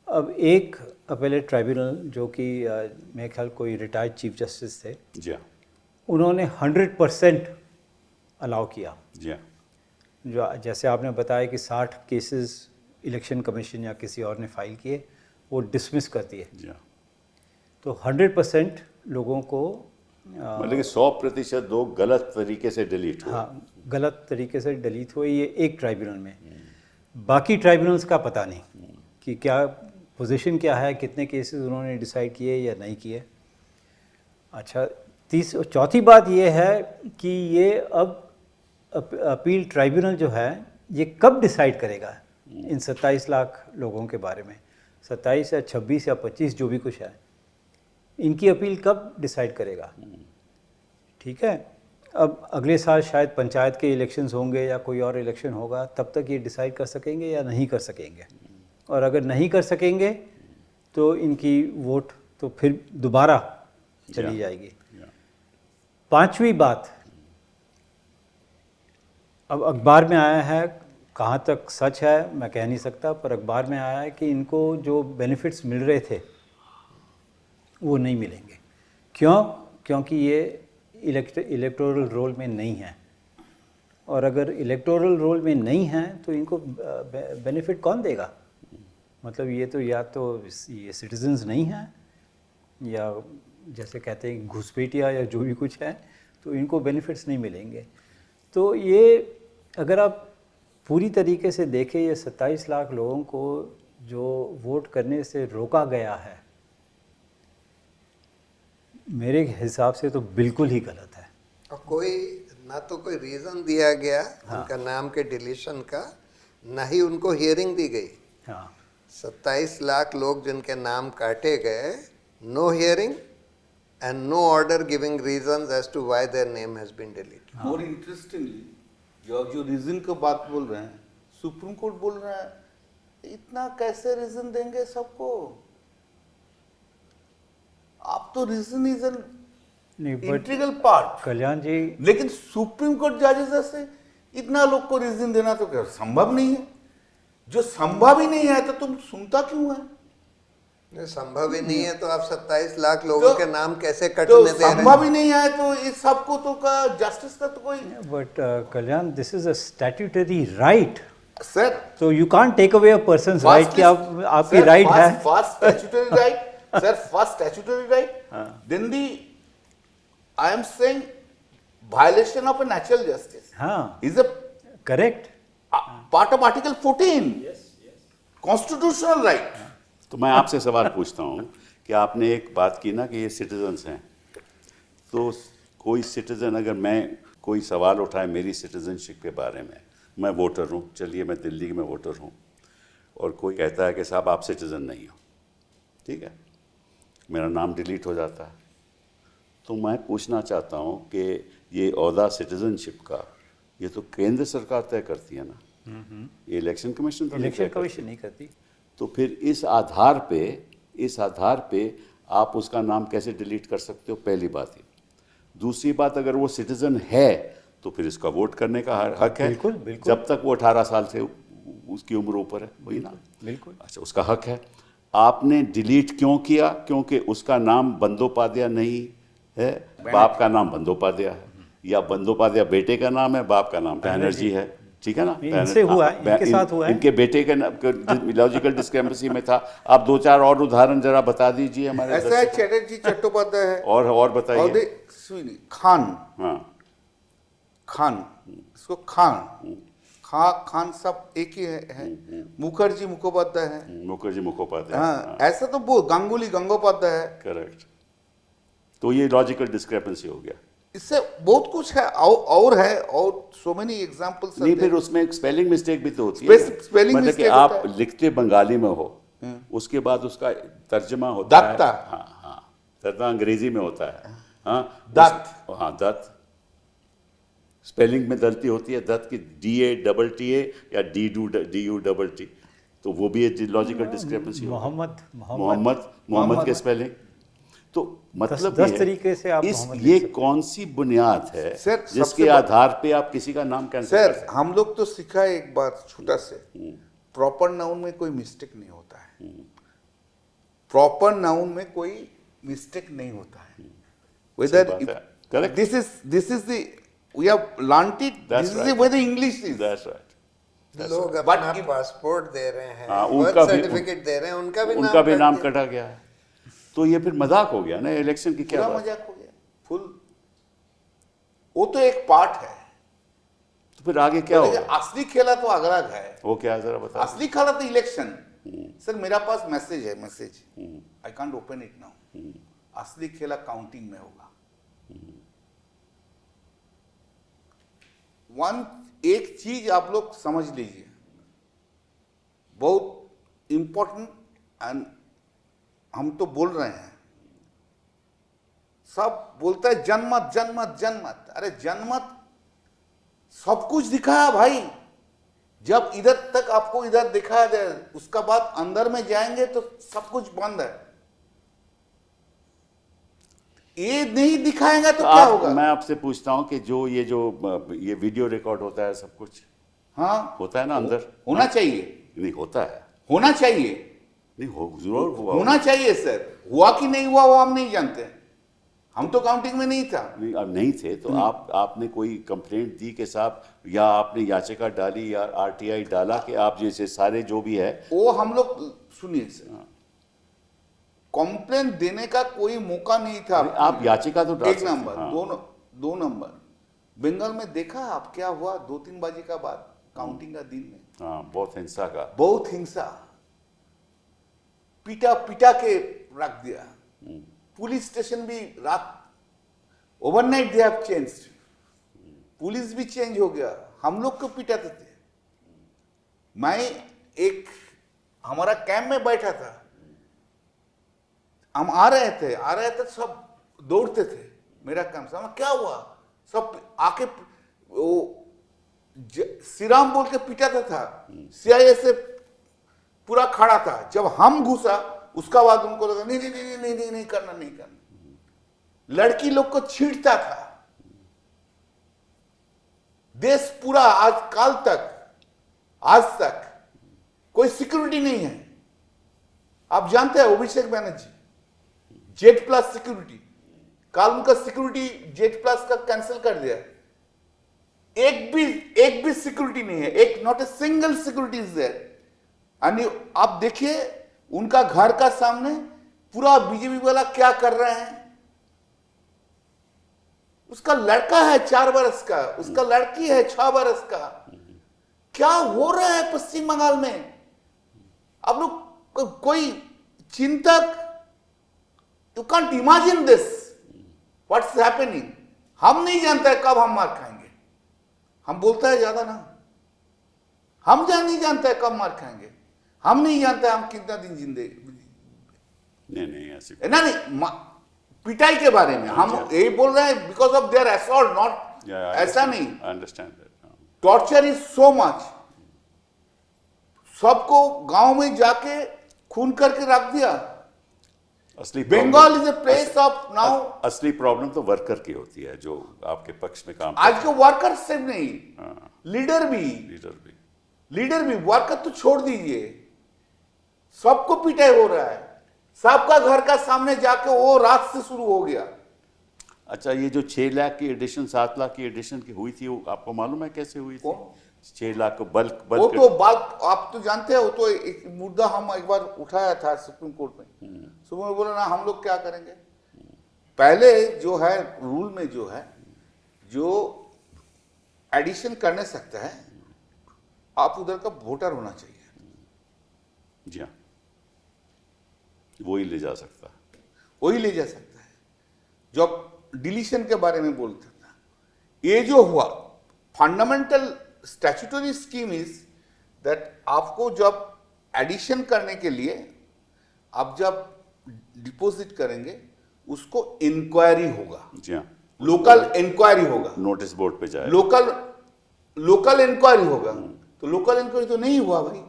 अब एक अपेलेट ट्राइब्यूनल जो कि मेरे ख्याल कोई रिटायर्ड चीफ जस्टिस थे, जी हाँ, उन्होंने 100% अलाउ किया। जी हाँ, जो जैसे आपने बताया कि 60 केसेस इलेक्शन कमीशन या किसी और ने फाइल किए, वो डिसमिस कर दिए। जी हाँ। तो 100% लोगों को मतलब कि 100% लोग गलत तरीके से डिलीट हुए। हाँ, गलत तरीके से डिलीट हुए, ये एक ट्राइब्यूनल में। बाकी ट्राइब्यूनल्स का पता नहीं कि क्या पोजीशन क्या है, कितने केसेस उन्होंने डिसाइड किए या नहीं किए। अच्छा, चौथी बात ये है कि ये अब अपील ट्राइब्यूनल जो है ये कब डिसाइड करेगा इन 27 लाख लोगों के बारे में। 27 या 26 या 25 जो भी कुछ है, इनकी अपील कब डिसाइड करेगा? ठीक है, अब अगले साल शायद पंचायत के इलेक्शंस होंगे या कोई और इलेक्शन होगा, तब तक ये डिसाइड कर सकेंगे या नहीं कर सकेंगे। और अगर नहीं कर सकेंगे तो इनकी वोट तो फिर दोबारा चली जाएगी। पांचवी बात, अब अखबार में आया है, कहाँ तक सच है मैं कह नहीं सकता, पर अखबार में आया है कि इनको जो बेनिफिट्स मिल रहे थे वो नहीं मिलेंगे। क्यों? क्योंकि ये इलेक्टोरल रोल में नहीं है, और अगर इलेक्टोरल रोल में नहीं है तो इनको बेनिफिट कौन देगा? मतलब ये तो या तो ये सिटीजन्स नहीं हैं, या जैसे कहते हैं घुसपैठिया या जो भी कुछ है, तो इनको बेनिफिट्स नहीं मिलेंगे। तो ये अगर आप पूरी तरीके से देखें, ये 27 लाख लोगों को जो वोट करने से रोका गया है, मेरे हिसाब से तो बिल्कुल ही गलत है। और कोई ना तो कोई रीज़न दिया गया उनका नाम के डिलीशन का, ना ही उनको हियरिंग दी गई। हाँ, 27 लाख लोग जिनके नाम काटे गए, no hearing and no order giving reasons as to why their name has been deleted. More interestingly, जो रीजन का बात बोल रहे हैं, सुप्रीम कोर्ट बोल रहा है इतना कैसे रीजन देंगे सबको? आप तो reason is an integral part, Kalyan ji, लेकिन सुप्रीम कोर्ट जजेस से इतना लोग को रीजन देना तो क्या संभव नहीं है? जो संभव ही नहीं है तो तुम सुनता क्यों है? संभव ही नहीं है तो आप 27 लाख लोगों के नाम कैसे तो कटने दे रहे हैं? संभव ही नहीं है तो इस सबको तो का जस्टिस का तो कोई but Kalyan, this is a statutory right, sir so you can't take away a person's right कि आप आपकी राइट है। First statutory right, sir first statutory right, then the I am saying violation of a natural justice हाँ, is a correct. Part of article 14 constitutional right. तो मैं आपसे सवाल पूछता हूँ कि आपने एक बात की ना कि ये सिटीजन्स हैं, तो कोई सिटीज़न अगर मैं कोई सवाल उठाए मेरी सिटीजनशिप के बारे में, मैं वोटर हूँ, चलिए मैं दिल्ली में वोटर हूँ, और कोई कहता है कि साहब आप सिटीज़न नहीं हो, ठीक है, मेरा नाम डिलीट हो जाता है, तो मैं पूछना चाहता हूँ कि ये ओहदा सिटीजनशिप का ये तो केंद्र सरकार तय करती है ना, ये इलेक्शन कमीशन तो नहीं इलेक्शन तय करती। कमीशन नहीं करती। तो फिर इस आधार पे आप उसका नाम कैसे डिलीट कर सकते हो? पहली बात ये। दूसरी बात, अगर वो सिटीजन है तो फिर इसका वोट करने का हक है, बिल्कुल, बिल्कुल। जब तक वो 18 साल से उसकी उम्र ऊपर है, वही ना, बिल्कुल। अच्छा, उसका हक है। आपने डिलीट क्यों किया? क्योंकि उसका नाम बंदोपाध्याय नहीं है, बाप का नाम बंदोपाध्याय है, या बंदोपाध्याय बेटे का नाम है, बाप का नाम बैनर्जी है, ठीक है ना? इनसे हुआ है, इनके साथ हुआ है। इनके बेटे के लॉजिकल डिस्क्रिपेंसी में था। आप 2-4 और उदाहरण जरा बता दीजिए हमारे ऐसा है, चटर्जी चट्टोपाध्याय है, और बताइए। खान, हाँ, खान, इसको खान सब एक ही है। मुखर्जी मुखोपाध्याय है, मुखर्जी मुखोपाध्याय, हाँ, ऐसा तो वो गांगुली गंगोपाध्याय है। करेक्ट। तो ये लॉजिकल डिस्क्रिपेंसी हो गया। इससे बहुत कुछ है और है, और सो मेनी एग्जांपल्स। नहीं, फिर उसमें एक स्पेलिंग मिस्टेक भी तो होती है। स्पेलिंग मतलब कि मिस्टेक आप लिखते बंगाली में हो, उसके बाद उसका तर्जमा होता है, दत्ता। हाँ, दत्ता अंग्रेजी में होता है, हाँ, दत्त, हाँ, दत्त। स्पेलिंग में गलती होती है, दत्त की DA या DU तो वो भी एक लॉजिकल डिस्क्रिपेंसी हो। मोहम्मद के स्पेलिंग तो मतलब 10 तरीके से आप ये कौन सी बुनियाद है सर, जिसके आधार पे आप किसी का नाम कैंसिल कर सकते सर, हम लोग तो सीखा है एक बात छोटा से, प्रॉपर नाउन में कोई मिस्टेक नहीं होता है। प्रॉपर नाउन में कोई मिस्टेक नहीं होता है। Whether correct, this is the we have learned it, this is the way the English is. That's right. लोग अपना पासपोर्ट दे रहे हैं, हाँ, बर्थ सर्टिफिकेट दे रहे हैं, उनका भी नाम कटा गया है। तो ये फिर मजाक हो गया ना इलेक्शन की, क्या पूरा बात? मजाक हो गया फुल। वो तो एक पार्ट है, तो फिर आगे क्या होगा? असली खेला तो अगला है। वो क्या है, जरा बता। असली खेला तो इलेक्शन। सर, मेरा पास मैसेज है, message, I can't open it now. असली खेला काउंटिंग में होगा। एक चीज आप लोग समझ लीजिए, बहुत इंपॉर्टेंट, एंड हम तो बोल रहे हैं, सब बोलता है जनमत जनमत जनमत। अरे जनमत सब कुछ दिखाया भाई। जब इधर तक आपको इधर दिखाया दे, उसका बाद अंदर में जाएंगे तो सब कुछ बंद है। ये नहीं दिखाएंगे तो क्या होगा? मैं आपसे पूछता हूं कि ये वीडियो रिकॉर्ड होता है, सब कुछ हाँ, होता है ना अंदर? होना चाहिए। नहीं होता है, होना चाहिए। नहीं जरूर हुआ होना चाहिए सर। हुआ कि नहीं हुआ वो हम नहीं जानते, हम तो काउंटिंग में नहीं था। नहीं, अब नहीं थे तो आपने कोई कंप्लेंट दी कि साहब, या आपने याचिका डाली या RTI डाला कि आप जैसे सारे जो भी है वो हम लोग, सुनिए सर, कंप्लेंट देने का कोई मौका नहीं था। आप याचिका तो डाल एक सकते हैं, नंबर, हाँ। दो नंबर, बंगाल में देखा आप क्या हुआ 2-3 बजे का बाद काउंटिंग का दिन में? हाँ, बहुत हिंसा का, बहुत हिंसा, पिटा के रख दिया। पुलिस स्टेशन भी रात, overnight they have changed, police भी चेंज हो गया। हम लोग को पिटाते थे। मैं एक हमारा कैंप में बैठा था, हम आ रहे थे, सब दौड़ते थे मेरा काम से। क्या हुआ? सब आके वो श्रीराम बोल के पिटाता था। CIA से पूरा खड़ा था। जब हम घुसा उसका बाद उनको लगा नहीं करना। लड़की लोग को छींटता था। देश पूरा आज तक कोई सिक्योरिटी नहीं है। आप जानते हैं अभिषेक बैनर्जी Z+ सिक्योरिटी, कल उनका सिक्योरिटी Z+ का कैंसिल कर दिया। एक भी सिक्योरिटी नहीं है, एक not a single security is there. आप देखिए उनका घर का सामने पूरा बीजेपी वाला क्या कर रहे हैं। उसका लड़का है 4 बरस का, उसका लड़की है 6 बरस का। क्या हो रहा है पश्चिम बंगाल में? आप लोग कोई चिंतक, you can't imagine this what's happening. हम नहीं जानते कब हम मार खाएंगे। हम बोलता है ज्यादा ना, हम नहीं जानते कब मार खाएंगे। हम नहीं जानते हम कितना दिन जिंदगी। नहीं ऐसे नहीं, पिटाई के बारे में हम यही बोल रहे हैं, because of their assault, not ऐसा नहीं। Understand that. Torture is so much. सबको गांव में जाके खून करके रख दिया। असली Bengal is a place of now. असली प्रॉब्लम तो वर्कर की होती है जो आपके पक्ष में काम आज के वर्कर सिर्फ नहीं, लीडर भी, वर्कर तो छोड़ दीजिए। सबको पिटाई हो रहा है, सबका घर का सामने जाके वो रात से शुरू हो गया। अच्छा, ये जो 6 लाख की एडिशन, 7 लाख की एडिशन की हुई थी, वो आपको मालूम है कैसे हुई थी? 6 लाख को बल्क वो तो बात आप तो जानते हैं, वो तो एक मुद्दा हम एक बार उठाया था सुप्रीम कोर्ट में। सुप्रीम कोर्ट बोला ना हम लोग क्या करेंगे, पहले जो है रूल में जो है, जो एडिशन करने सकता है आप उधर का वोटर होना चाहिए। जी हाँ, वही ले जा सकता है, वही ले जा सकता है। जब डिलीशन के बारे में बोलते था, ये जो हुआ fundamental statutory scheme is that आपको जब एडिशन करने के लिए आप जब डिपॉजिट करेंगे उसको इंक्वायरी होगा, जी हाँ, लोकल इंक्वायरी होगा, नोटिस बोर्ड पे जाए, लोकल इंक्वायरी होगा। तो लोकल इंक्वायरी तो नहीं हुआ भाई।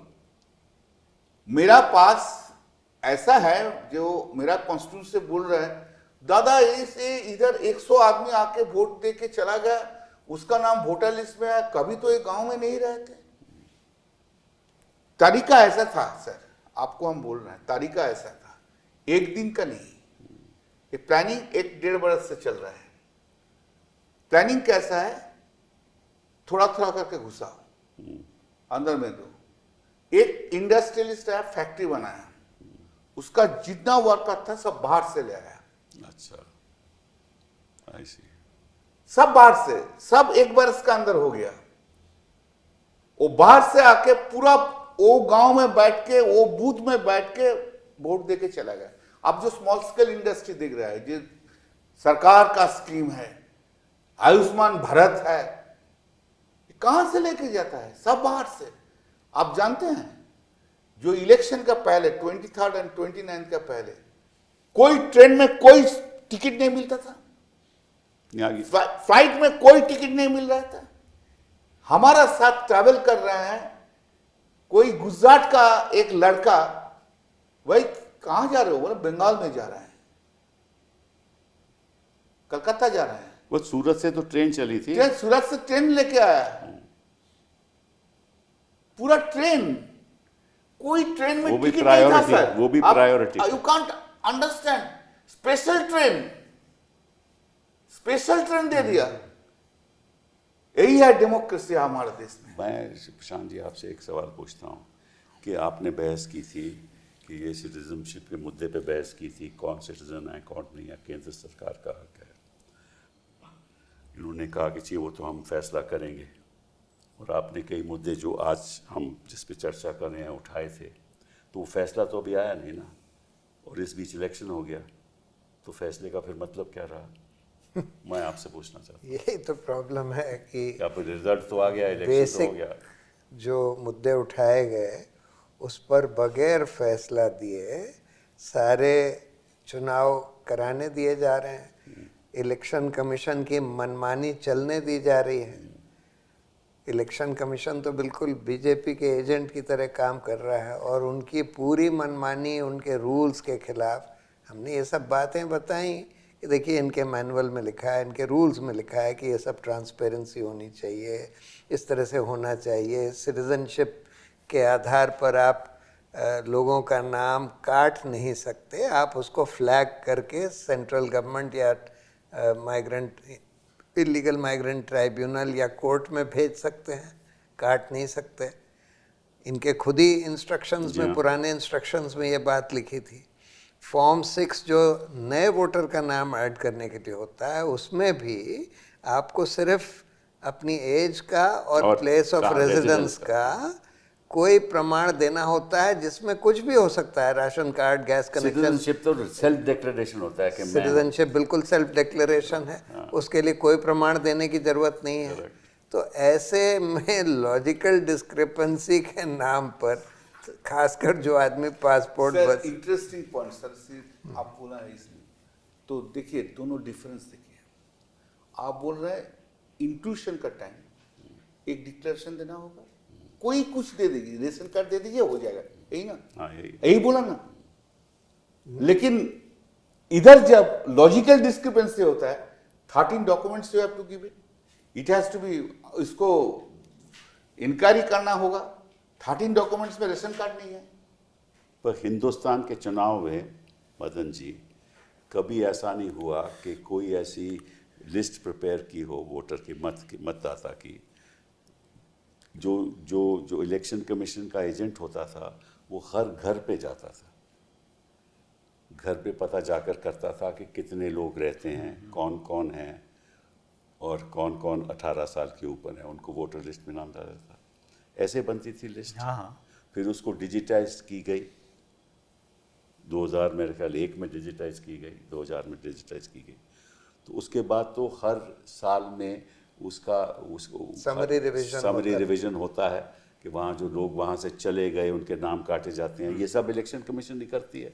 मेरा पास ऐसा है जो मेरा कॉन्स्टिट्यूंसी से बोल रहा है, दादा इसे इधर 100 आदमी आके वोट दे के चला गया, उसका नाम वोटर लिस्ट में है, कभी तो ये गांव में नहीं रहते। तरीका ऐसा था सर, आपको हम बोल रहे हैं, तरीका ऐसा था, एक दिन का नहीं। ये प्लानिंग 1-1.5 बरस से चल रहा है। प्लानिंग कैसा है, थोड़ा थोड़ा करके घुसाओ अंदर में दो। एक इंडस्ट्रियलिस्ट है, फैक्ट्री बनाया, उसका जितना वर्कर था सब बाहर से ले आया। अच्छा, आई सी, सब बाहर से, सब 1 बरस का अंदर हो गया। वो बाहर से आके पूरा वो गांव में बैठ के, वो बूथ में बैठ के वोट दे के चला गया। अब जो स्मॉल स्केल इंडस्ट्री दिख रहा है, जो सरकार का स्कीम है, आयुष्मान भारत है, कहां से लेके जाता है? सब बाहर से। आप जानते हैं जो इलेक्शन का पहले 23 और 29 का पहले कोई ट्रेन में कोई टिकट नहीं मिलता था, फ्लाइट में कोई टिकट नहीं मिल रहा था। हमारा साथ ट्रैवल कर रहे हैं कोई गुजरात का एक लड़का, भाई कहां जा रहे हो? बोले बंगाल में जा रहा है, कलकत्ता जा रहा है। वो सूरत से तो ट्रेन चली थी, सूरत से ट्रेन लेके आया, पूरा ट्रेन, कोई ट्रेन में टिकट नहीं था सर। वो भी priority, you can't understand. Special train दे दिया। यही है डेमोक्रेसी हमारे देश में। मैं प्रशांत जी आपसे एक सवाल पूछता हूँ कि आपने बहस की थी कि ये सिटीजनशिप के मुद्दे पे बहस की थी, कौन सिटीजन है कौन नहीं है, केंद्र सरकार का हक है। इन्होंने कहा कि जी वो तो हम फैसला करेंगे, और आपने कई मुद्दे जो आज हम जिस पे चर्चा कर रहे हैं उठाए थे, तो वो फैसला तो अभी आया नहीं ना, और इस बीच इलेक्शन हो गया, तो फैसले का फिर मतलब क्या रहा? मैं आपसे पूछना चाहता हूँ। यही तो प्रॉब्लम है कि अब रिजल्ट तो आ गया, इलेक्शन तो हो गया, जो मुद्दे उठाए गए उस पर बगैर फैसला दिए सारे चुनाव कराने दिए जा रहे हैं। इलेक्शन कमीशन की मनमानी चलने दी जा रही है। इलेक्शन कमीशन तो बिल्कुल बीजेपी के एजेंट की तरह काम कर रहा है, और उनकी पूरी मनमानी, उनके रूल्स के खिलाफ हमने ये सब बातें बताई कि देखिए इनके मैनुअल में लिखा है, इनके रूल्स में लिखा है कि ये सब ट्रांसपेरेंसी होनी चाहिए, इस तरह से होना चाहिए। सिटीजनशिप के आधार पर आप लोगों का नाम काट नहीं सकते, आप उसको फ्लैग करके सेंट्रल गवर्नमेंट या माइग्रेंट इलीगल माइग्रेंट ट्राइब्यूनल या कोर्ट में भेज सकते हैं, काट नहीं सकते। इनके खुद ही इंस्ट्रक्शंस में, पुराने इंस्ट्रक्शंस में ये बात लिखी थी। फॉर्म 6 जो नए वोटर का नाम ऐड करने के लिए होता है, उसमें भी आपको सिर्फ अपनी एज का और प्लेस ऑफ रेजिडेंस का कोई प्रमाण देना होता है, जिसमें कुछ भी हो सकता है, ration card, gas connection. Citizenship तो सेल्फ डिक्लेरेशन होता है कि सिटीजनशिप बिल्कुल सेल्फ डिक्लेरेशन है, उसके लिए कोई प्रमाण देने की जरूरत नहीं है। तो ऐसे में लॉजिकल डिस्क्रिपेंसी के नाम पर खासकर जो आदमी पासपोर्ट बस इंटरेस्टिंग पॉइंट सर, सिर्फ आप बोला है इसमें तो देखिए दोनों डिफरेंस देखिए। आप बोल रहे हैं इंट्रूशन का टाइम एक डिक्लेरेशन देना होगा, कोई कुछ दे देगी, रेशन कार्ड दे दीजिए हो जाएगा, यही ना? हाँ, यही बोला ना। लेकिन इधर जब लॉजिकल डिस्क्रिपेंसी होता है, 13 documents you have to give it has to be, इसको इंक्वायरी करना होगा। 13 डॉक्यूमेंट्स में रेशन कार्ड नहीं है, पर हिंदुस्तान के चुनाव में मदन जी कभी ऐसा नहीं हुआ कि कोई ऐसी लिस्ट प्रिपेयर की हो वोटर की मतदाता की जो जो जो इलेक्शन कमीशन का एजेंट होता था वो हर घर पे जाता था, घर पे पता जाकर करता था कि कितने लोग रहते हैं, कौन कौन हैं और कौन कौन 18 साल के ऊपर हैं, उनको वोटर लिस्ट में नाम डाला था। ऐसे बनती थी लिस्ट। हाँ। फिर उसको डिजिटाइज की गई 2000 मेरे ख्याल 1 में डिजिटाइज की गई, 2000 में डिजिटाइज की गई। तो उसके बाद तो हर साल में उसका समरी रिवीजन होता है कि वहाँ जो लोग वहाँ से चले गए उनके नाम काटे जाते हैं। ये सब इलेक्शन कमीशन ही करती है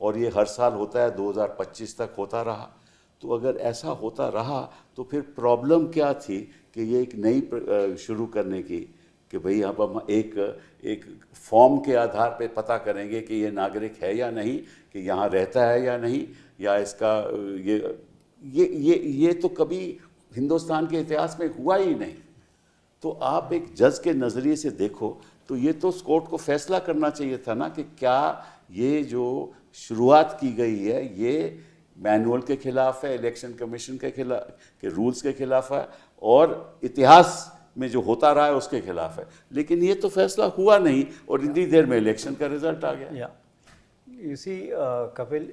और ये हर साल होता है, 2025 तक होता रहा। तो अगर ऐसा होता रहा तो फिर प्रॉब्लम क्या थी कि ये एक नई शुरू करने की कि भाई अब हम एक फॉर्म के आधार पे पता करेंगे कि ये नागरिक है या नहीं, कि यहाँ रहता है या नहीं, या इसका ये तो कभी हिंदुस्तान के इतिहास में हुआ ही नहीं। तो आप एक जज के नज़रिए से देखो तो ये तो कोर्ट को फैसला करना चाहिए था ना कि क्या ये जो शुरुआत की गई है ये मैनुअल के खिलाफ है, इलेक्शन कमीशन के खिलाफ के रूल्स के खिलाफ है और इतिहास में जो होता रहा है उसके खिलाफ है। लेकिन ये तो फैसला हुआ नहीं और इतनी देर में इलेक्शन का रिजल्ट आ गया। इसी कपिल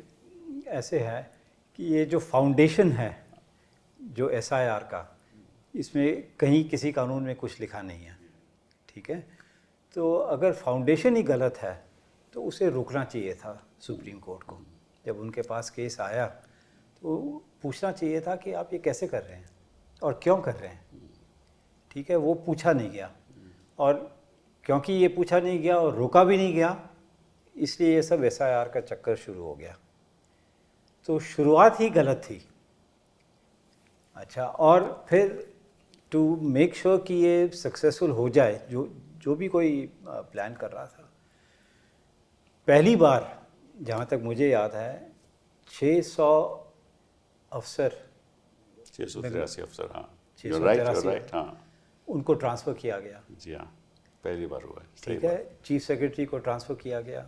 ऐसे है कि ये जो फाउंडेशन है जो SIR का, इसमें कहीं किसी कानून में कुछ लिखा नहीं है, ठीक है। तो अगर फाउंडेशन ही गलत है तो उसे रोकना चाहिए था सुप्रीम कोर्ट को। जब उनके पास केस आया तो पूछना चाहिए था कि आप ये कैसे कर रहे हैं और क्यों कर रहे हैं, ठीक है। वो पूछा नहीं गया और क्योंकि ये पूछा नहीं गया और रोका भी नहीं गया, इसलिए ये सब SIR का चक्कर शुरू हो गया। तो शुरुआत ही गलत थी। अच्छा, और फिर टू मेक श्योर कि ये सक्सेसफुल हो जाए, जो भी कोई प्लान कर रहा था, पहली बार जहाँ तक मुझे याद है 600 अफसर, 683 अफसर, हाँ, 683 राइट, हाँ, उनको ट्रांसफ़र किया गया। जी हाँ, पहली बार हुआ है, ठीक है। चीफ सेक्रेटरी को ट्रांसफ़र किया गया,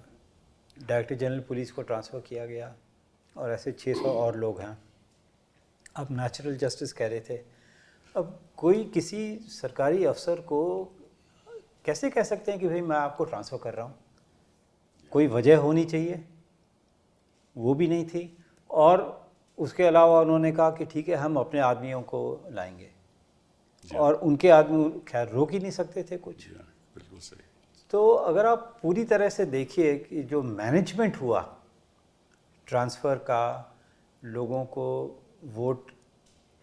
डायरेक्टर जनरल पुलिस को ट्रांसफ़र किया गया और ऐसे 600 और लोग हैं। अब नेचुरल जस्टिस कह रहे थे। अब कोई किसी सरकारी अफसर को कैसे कह सकते हैं कि भाई मैं आपको ट्रांसफ़र कर रहा हूँ? कोई वजह होनी चाहिए, वो भी नहीं थी। और उसके अलावा उन्होंने कहा कि ठीक है हम अपने आदमियों को लाएंगे, और उनके आदमी खैर रोक ही नहीं सकते थे कुछ। बिल्कुल सही। तो अगर आप पूरी तरह से देखिए कि जो मैनेजमेंट हुआ ट्रांसफ़र का, लोगों को वोट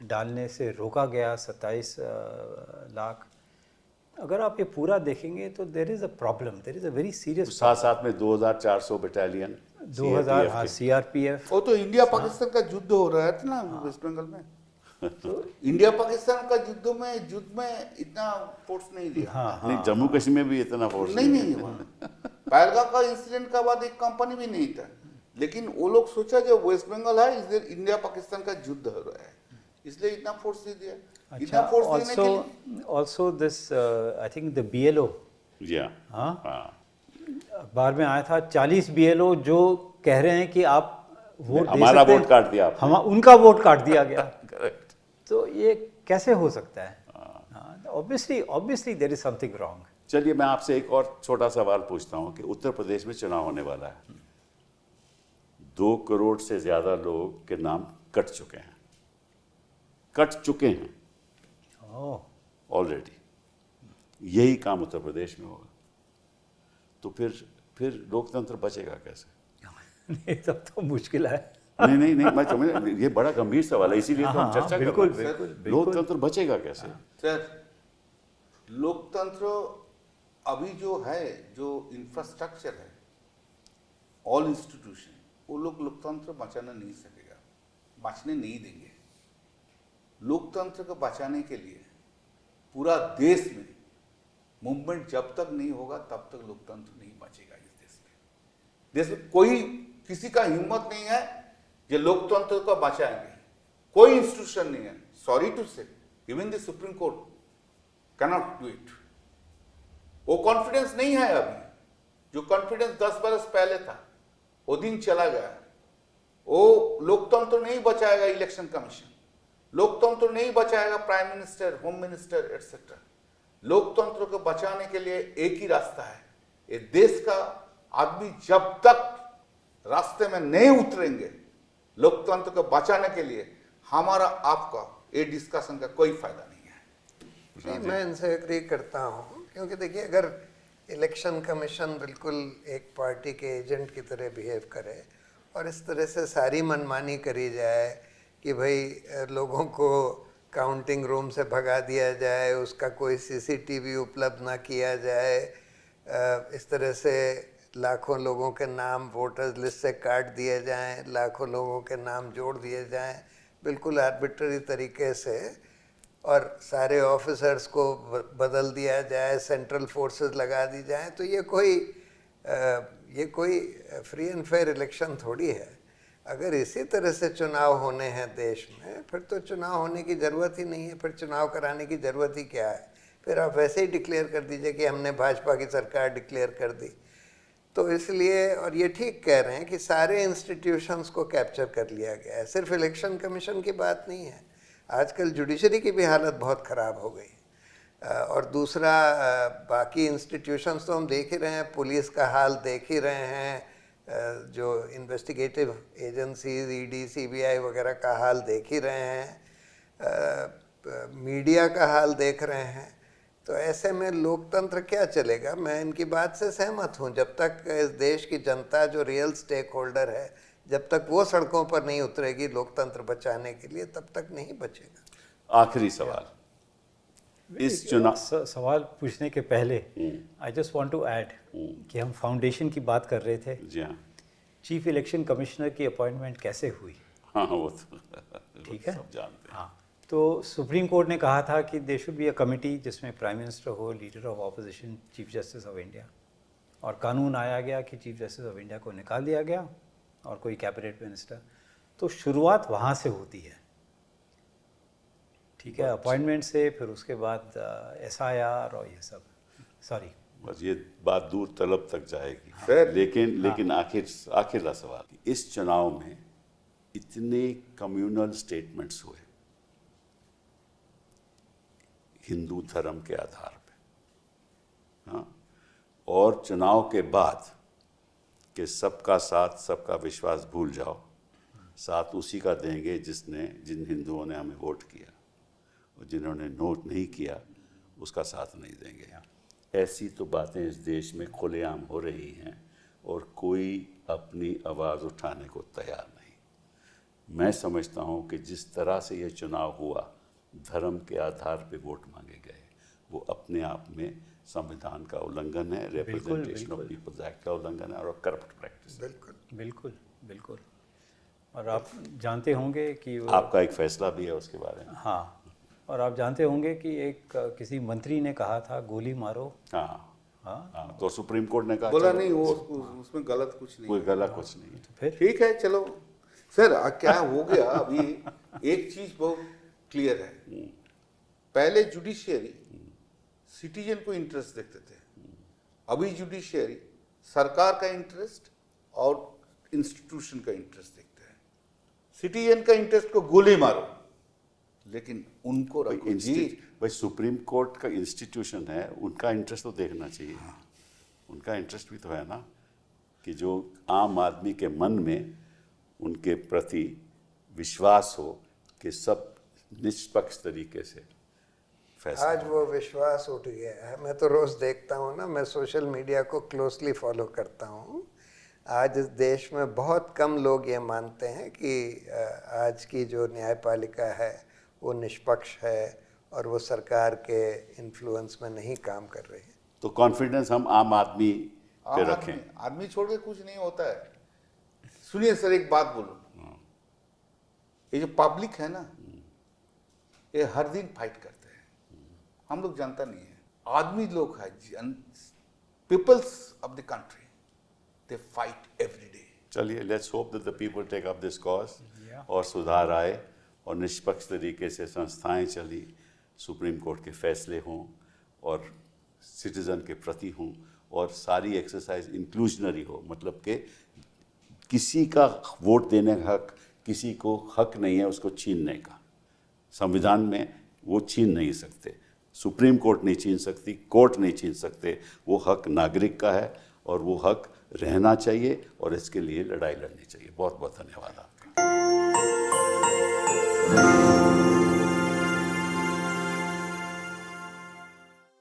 डालने से रोका गया 27 लाख, अगर आप ये पूरा देखेंगे तो there is a problem, there is a very serious. साथ में 2400 बटालियन 2000, हाँ, CRPF। वो तो इंडिया पाकिस्तान का युद्ध हो रहा था ना वेस्ट बंगाल में। तो इंडिया पाकिस्तान का युद्ध में इतना फोर्स नहीं दिया। हाँ, नहीं, जम्मू कश्मीर में भी इतना फोर्स नहीं हुआ। पहलगाम का इंसिडेंट का बाद एक कंपनी भी नहीं था, लेकिन वो लोग सोचा जो वेस्ट बंगाल है इधर इंडिया पाकिस्तान का युद्ध हो रहा है, इसलिए इतना फोर्स दे दिया। इतना फोर्स देने के लिए also this I think the BLO, हाँ, अखबार में आया था 40 BLO जो कह रहे हैं कि आप वोट दे हमारा सकते हैं, वोट काट दिया आपने। हम उनका वोट काट दिया गया। करेक्ट। तो ये कैसे हो सकता है? Obviously there is something wrong. चलिए मैं आपसे एक और छोटा सवाल पूछता हूँ कि उत्तर प्रदेश में चुनाव होने वाला है, 2 करोड़ से ज़्यादा लोग के नाम कट चुके हैं ऑलरेडी। यही काम उत्तर प्रदेश में होगा तो फिर लोकतंत्र बचेगा कैसे? नहीं, तब तो मुश्किल है। नहीं, मैं समझ, ये बड़ा गंभीर सवाल है, इसीलिए तो हम चर्चा कर रहे हैं। बिल्कुल। लोकतंत्र बचेगा कैसे? सर, लोकतंत्र अभी जो है, जो इंफ्रास्ट्रक्चर है, ऑल इंस्टीट्यूशन, वो लोग लोकतंत्र बचाना नहीं सकेगा, बचने नहीं देंगे। लोकतंत्र को बचाने के लिए पूरा देश में मूवमेंट जब तक नहीं होगा तब तक लोकतंत्र नहीं बचेगा इस देश में। कोई किसी का हिम्मत नहीं है जो लोकतंत्र को बचाएंगे, कोई इंस्टीट्यूशन नहीं है। सॉरी टू से, even the supreme court cannot do it. वो कॉन्फिडेंस नहीं है अभी। जो कॉन्फिडेंस 10 बरस पहले था वो दिन चला गया। वो लोकतंत्र नहीं बचाएगा इलेक्शन कमीशन, लोकतंत्र नहीं बचाएगा prime minister, home minister etcetera. लोकतंत्र को बचाने के लिए एक ही रास्ता है, ये देश का आदमी जब तक रास्ते में नहीं उतरेंगे लोकतंत्र को बचाने के लिए, हमारा आपका ये डिस्कशन का कोई फायदा नहीं है। नहीं, मैं इनसे एग्री करता हूँ, क्योंकि देखिए अगर इलेक्शन कमीशन बिल्कुल एक पार्टी के एजेंट की तरह बिहेव करे और इस तरह से सारी मनमानी करी जाए कि भाई लोगों को काउंटिंग रूम से भगा दिया जाए, उसका कोई सीसीटीवी उपलब्ध ना किया जाए, इस तरह से लाखों लोगों के नाम वोटर्स लिस्ट से काट दिए जाएं, लाखों लोगों के नाम जोड़ दिए जाएं बिल्कुल आर्बिट्ररी तरीके से, और सारे ऑफिसर्स को बदल दिया जाए, सेंट्रल फोर्सेस लगा दी जाए, तो ये कोई फ्री एंड फेयर इलेक्शन थोड़ी है। अगर इसी तरह से चुनाव होने हैं देश में, फिर तो चुनाव होने की ज़रूरत ही नहीं है, फिर चुनाव कराने की ज़रूरत ही क्या है। फिर आप वैसे ही डिक्लेयर कर दीजिए कि हमने भाजपा की सरकार डिक्लेयर कर दी। तो इसलिए, और ये ठीक कह रहे हैं कि सारे इंस्टीट्यूशंस को कैप्चर कर लिया गया है, सिर्फ इलेक्शन कमीशन की बात नहीं है। आजकल जुडिशरी की भी हालत बहुत ख़राब हो गई। और दूसरा, बाकी इंस्टीट्यूशंस तो हम देख ही रहे हैं, पुलिस का हाल देख ही रहे हैं, जो इन्वेस्टिगेटिव एजेंसीज ईडी सीबीआई वगैरह का हाल देख ही रहे हैं, मीडिया का हाल देख रहे हैं। तो ऐसे में लोकतंत्र क्या चलेगा? मैं इनकी बात से सहमत हूँ। जब तक इस देश की जनता जो रियल स्टेक होल्डर है, जब तक वो सड़कों पर नहीं उतरेगी लोकतंत्र बचाने के लिए, तब तक नहीं बचेगा। आखिरी सवाल, इस चुनाव सवाल पूछने के पहले I just want to add कि हम फाउंडेशन की बात कर रहे थे। जी हाँ, चीफ इलेक्शन कमिश्नर की अपॉइंटमेंट कैसे हुई? हाँ वो तो ठीक है, सब जानते हैं। हाँ, तो सुप्रीम कोर्ट ने कहा था कि there should be a committee जिसमें प्राइम मिनिस्टर हो, leader of opposition, chief justice of India, और कानून आया गया कि चीफ जस्टिस ऑफ इंडिया को निकाल दिया गया और कोई कैबिनेट मिनिस्टर। तो शुरुआत वहाँ से होती है, ठीक है, अपॉइंटमेंट से, फिर उसके बाद SIR और ये सब, सॉरी बस ये बात दूर तलब तक जाएगी। सर, लेकिन आखिरला सवाल, इस चुनाव में इतने कम्युनल स्टेटमेंट्स हुए हिंदू धर्म के आधार पे, हाँ, और चुनाव के बाद कि सबका साथ सबका विश्वास भूल जाओ, साथ उसी का देंगे जिन हिंदुओं ने हमें वोट किया, और जिन्होंने नोट नहीं किया उसका साथ नहीं देंगे। ऐसी तो बातें इस देश में खुलेआम हो रही हैं और कोई अपनी आवाज़ उठाने को तैयार नहीं। मैं समझता हूँ कि जिस तरह से ये चुनाव हुआ, धर्म के आधार पे वोट मांगे गए, वो अपने आप में संविधान का उल्लंघन है, रिप्रेजेंटेशन ऑफ पीपल्स एक्ट का उल्लंघन है और करप्ट प्रैक्टिस। बिल्कुल बिल्कुल। और आप जानते होंगे कि आपका एक फैसला भी है उसके बारे में। हाँ, और आप जानते होंगे कि एक किसी मंत्री ने कहा था गोली मारो। हाँ, तो सुप्रीम कोर्ट ने कहा बोला नहीं, वो उसमें गलत कुछ नहीं, कोई गलत कुछ नहीं है। तो फिर ठीक है, चलो सर, क्या हो गया अभी, एक चीज बहुत क्लियर है। पहले जुडिशियरी सिटीजन को इंटरेस्ट देखते थे, अभी जुडिशियरी सरकार का इंटरेस्ट और इंस्टीट्यूशन का इंटरेस्ट देखते हैं। सिटीजन का इंटरेस्ट को गोली मारो, लेकिन उनको रखो जी। भाई सुप्रीम कोर्ट का इंस्टीट्यूशन है, उनका इंटरेस्ट तो देखना चाहिए। उनका इंटरेस्ट भी तो है ना, कि जो आम आदमी के मन में उनके प्रति विश्वास हो कि सब निष्पक्ष तरीके से फैसला। आज वो विश्वास उठ गया है। मैं तो रोज़ देखता हूँ ना, मैं सोशल मीडिया को क्लोजली फॉलो करता हूँ। आज इस देश में बहुत कम लोग ये मानते हैं कि आज की जो न्यायपालिका है वो निष्पक्ष है और वो सरकार के इन्फ्लुएंस में नहीं काम कर रही है। तो कॉन्फिडेंस हम आम आदमी पे रखें। आदमी छोड़ के कुछ नहीं होता है। सुनिए सर, एक बात बोलूं, ये जो पब्लिक है ना, ये हर दिन फाइट करते हैं, हम लोग जानता नहीं है। आदमी लोग है, peoples of the country, they fight every day. चलिए, let's hope that the people take up this cause और सुधार आए और निष्पक्ष तरीके से संस्थाएं चली, सुप्रीम कोर्ट के फैसले हों और सिटीजन के प्रति हों और सारी एक्सरसाइज इंक्लूजनरी हो, मतलब कि किसी का वोट देने का हक किसी को हक नहीं है उसको छीनने का। संविधान में वो छीन नहीं सकते, सुप्रीम कोर्ट नहीं छीन सकती, कोर्ट नहीं छीन सकते। वो हक नागरिक का है और वो हक रहना चाहिए और इसके लिए लड़ाई लड़नी चाहिए। बहुत बहुत धन्यवाद आपका।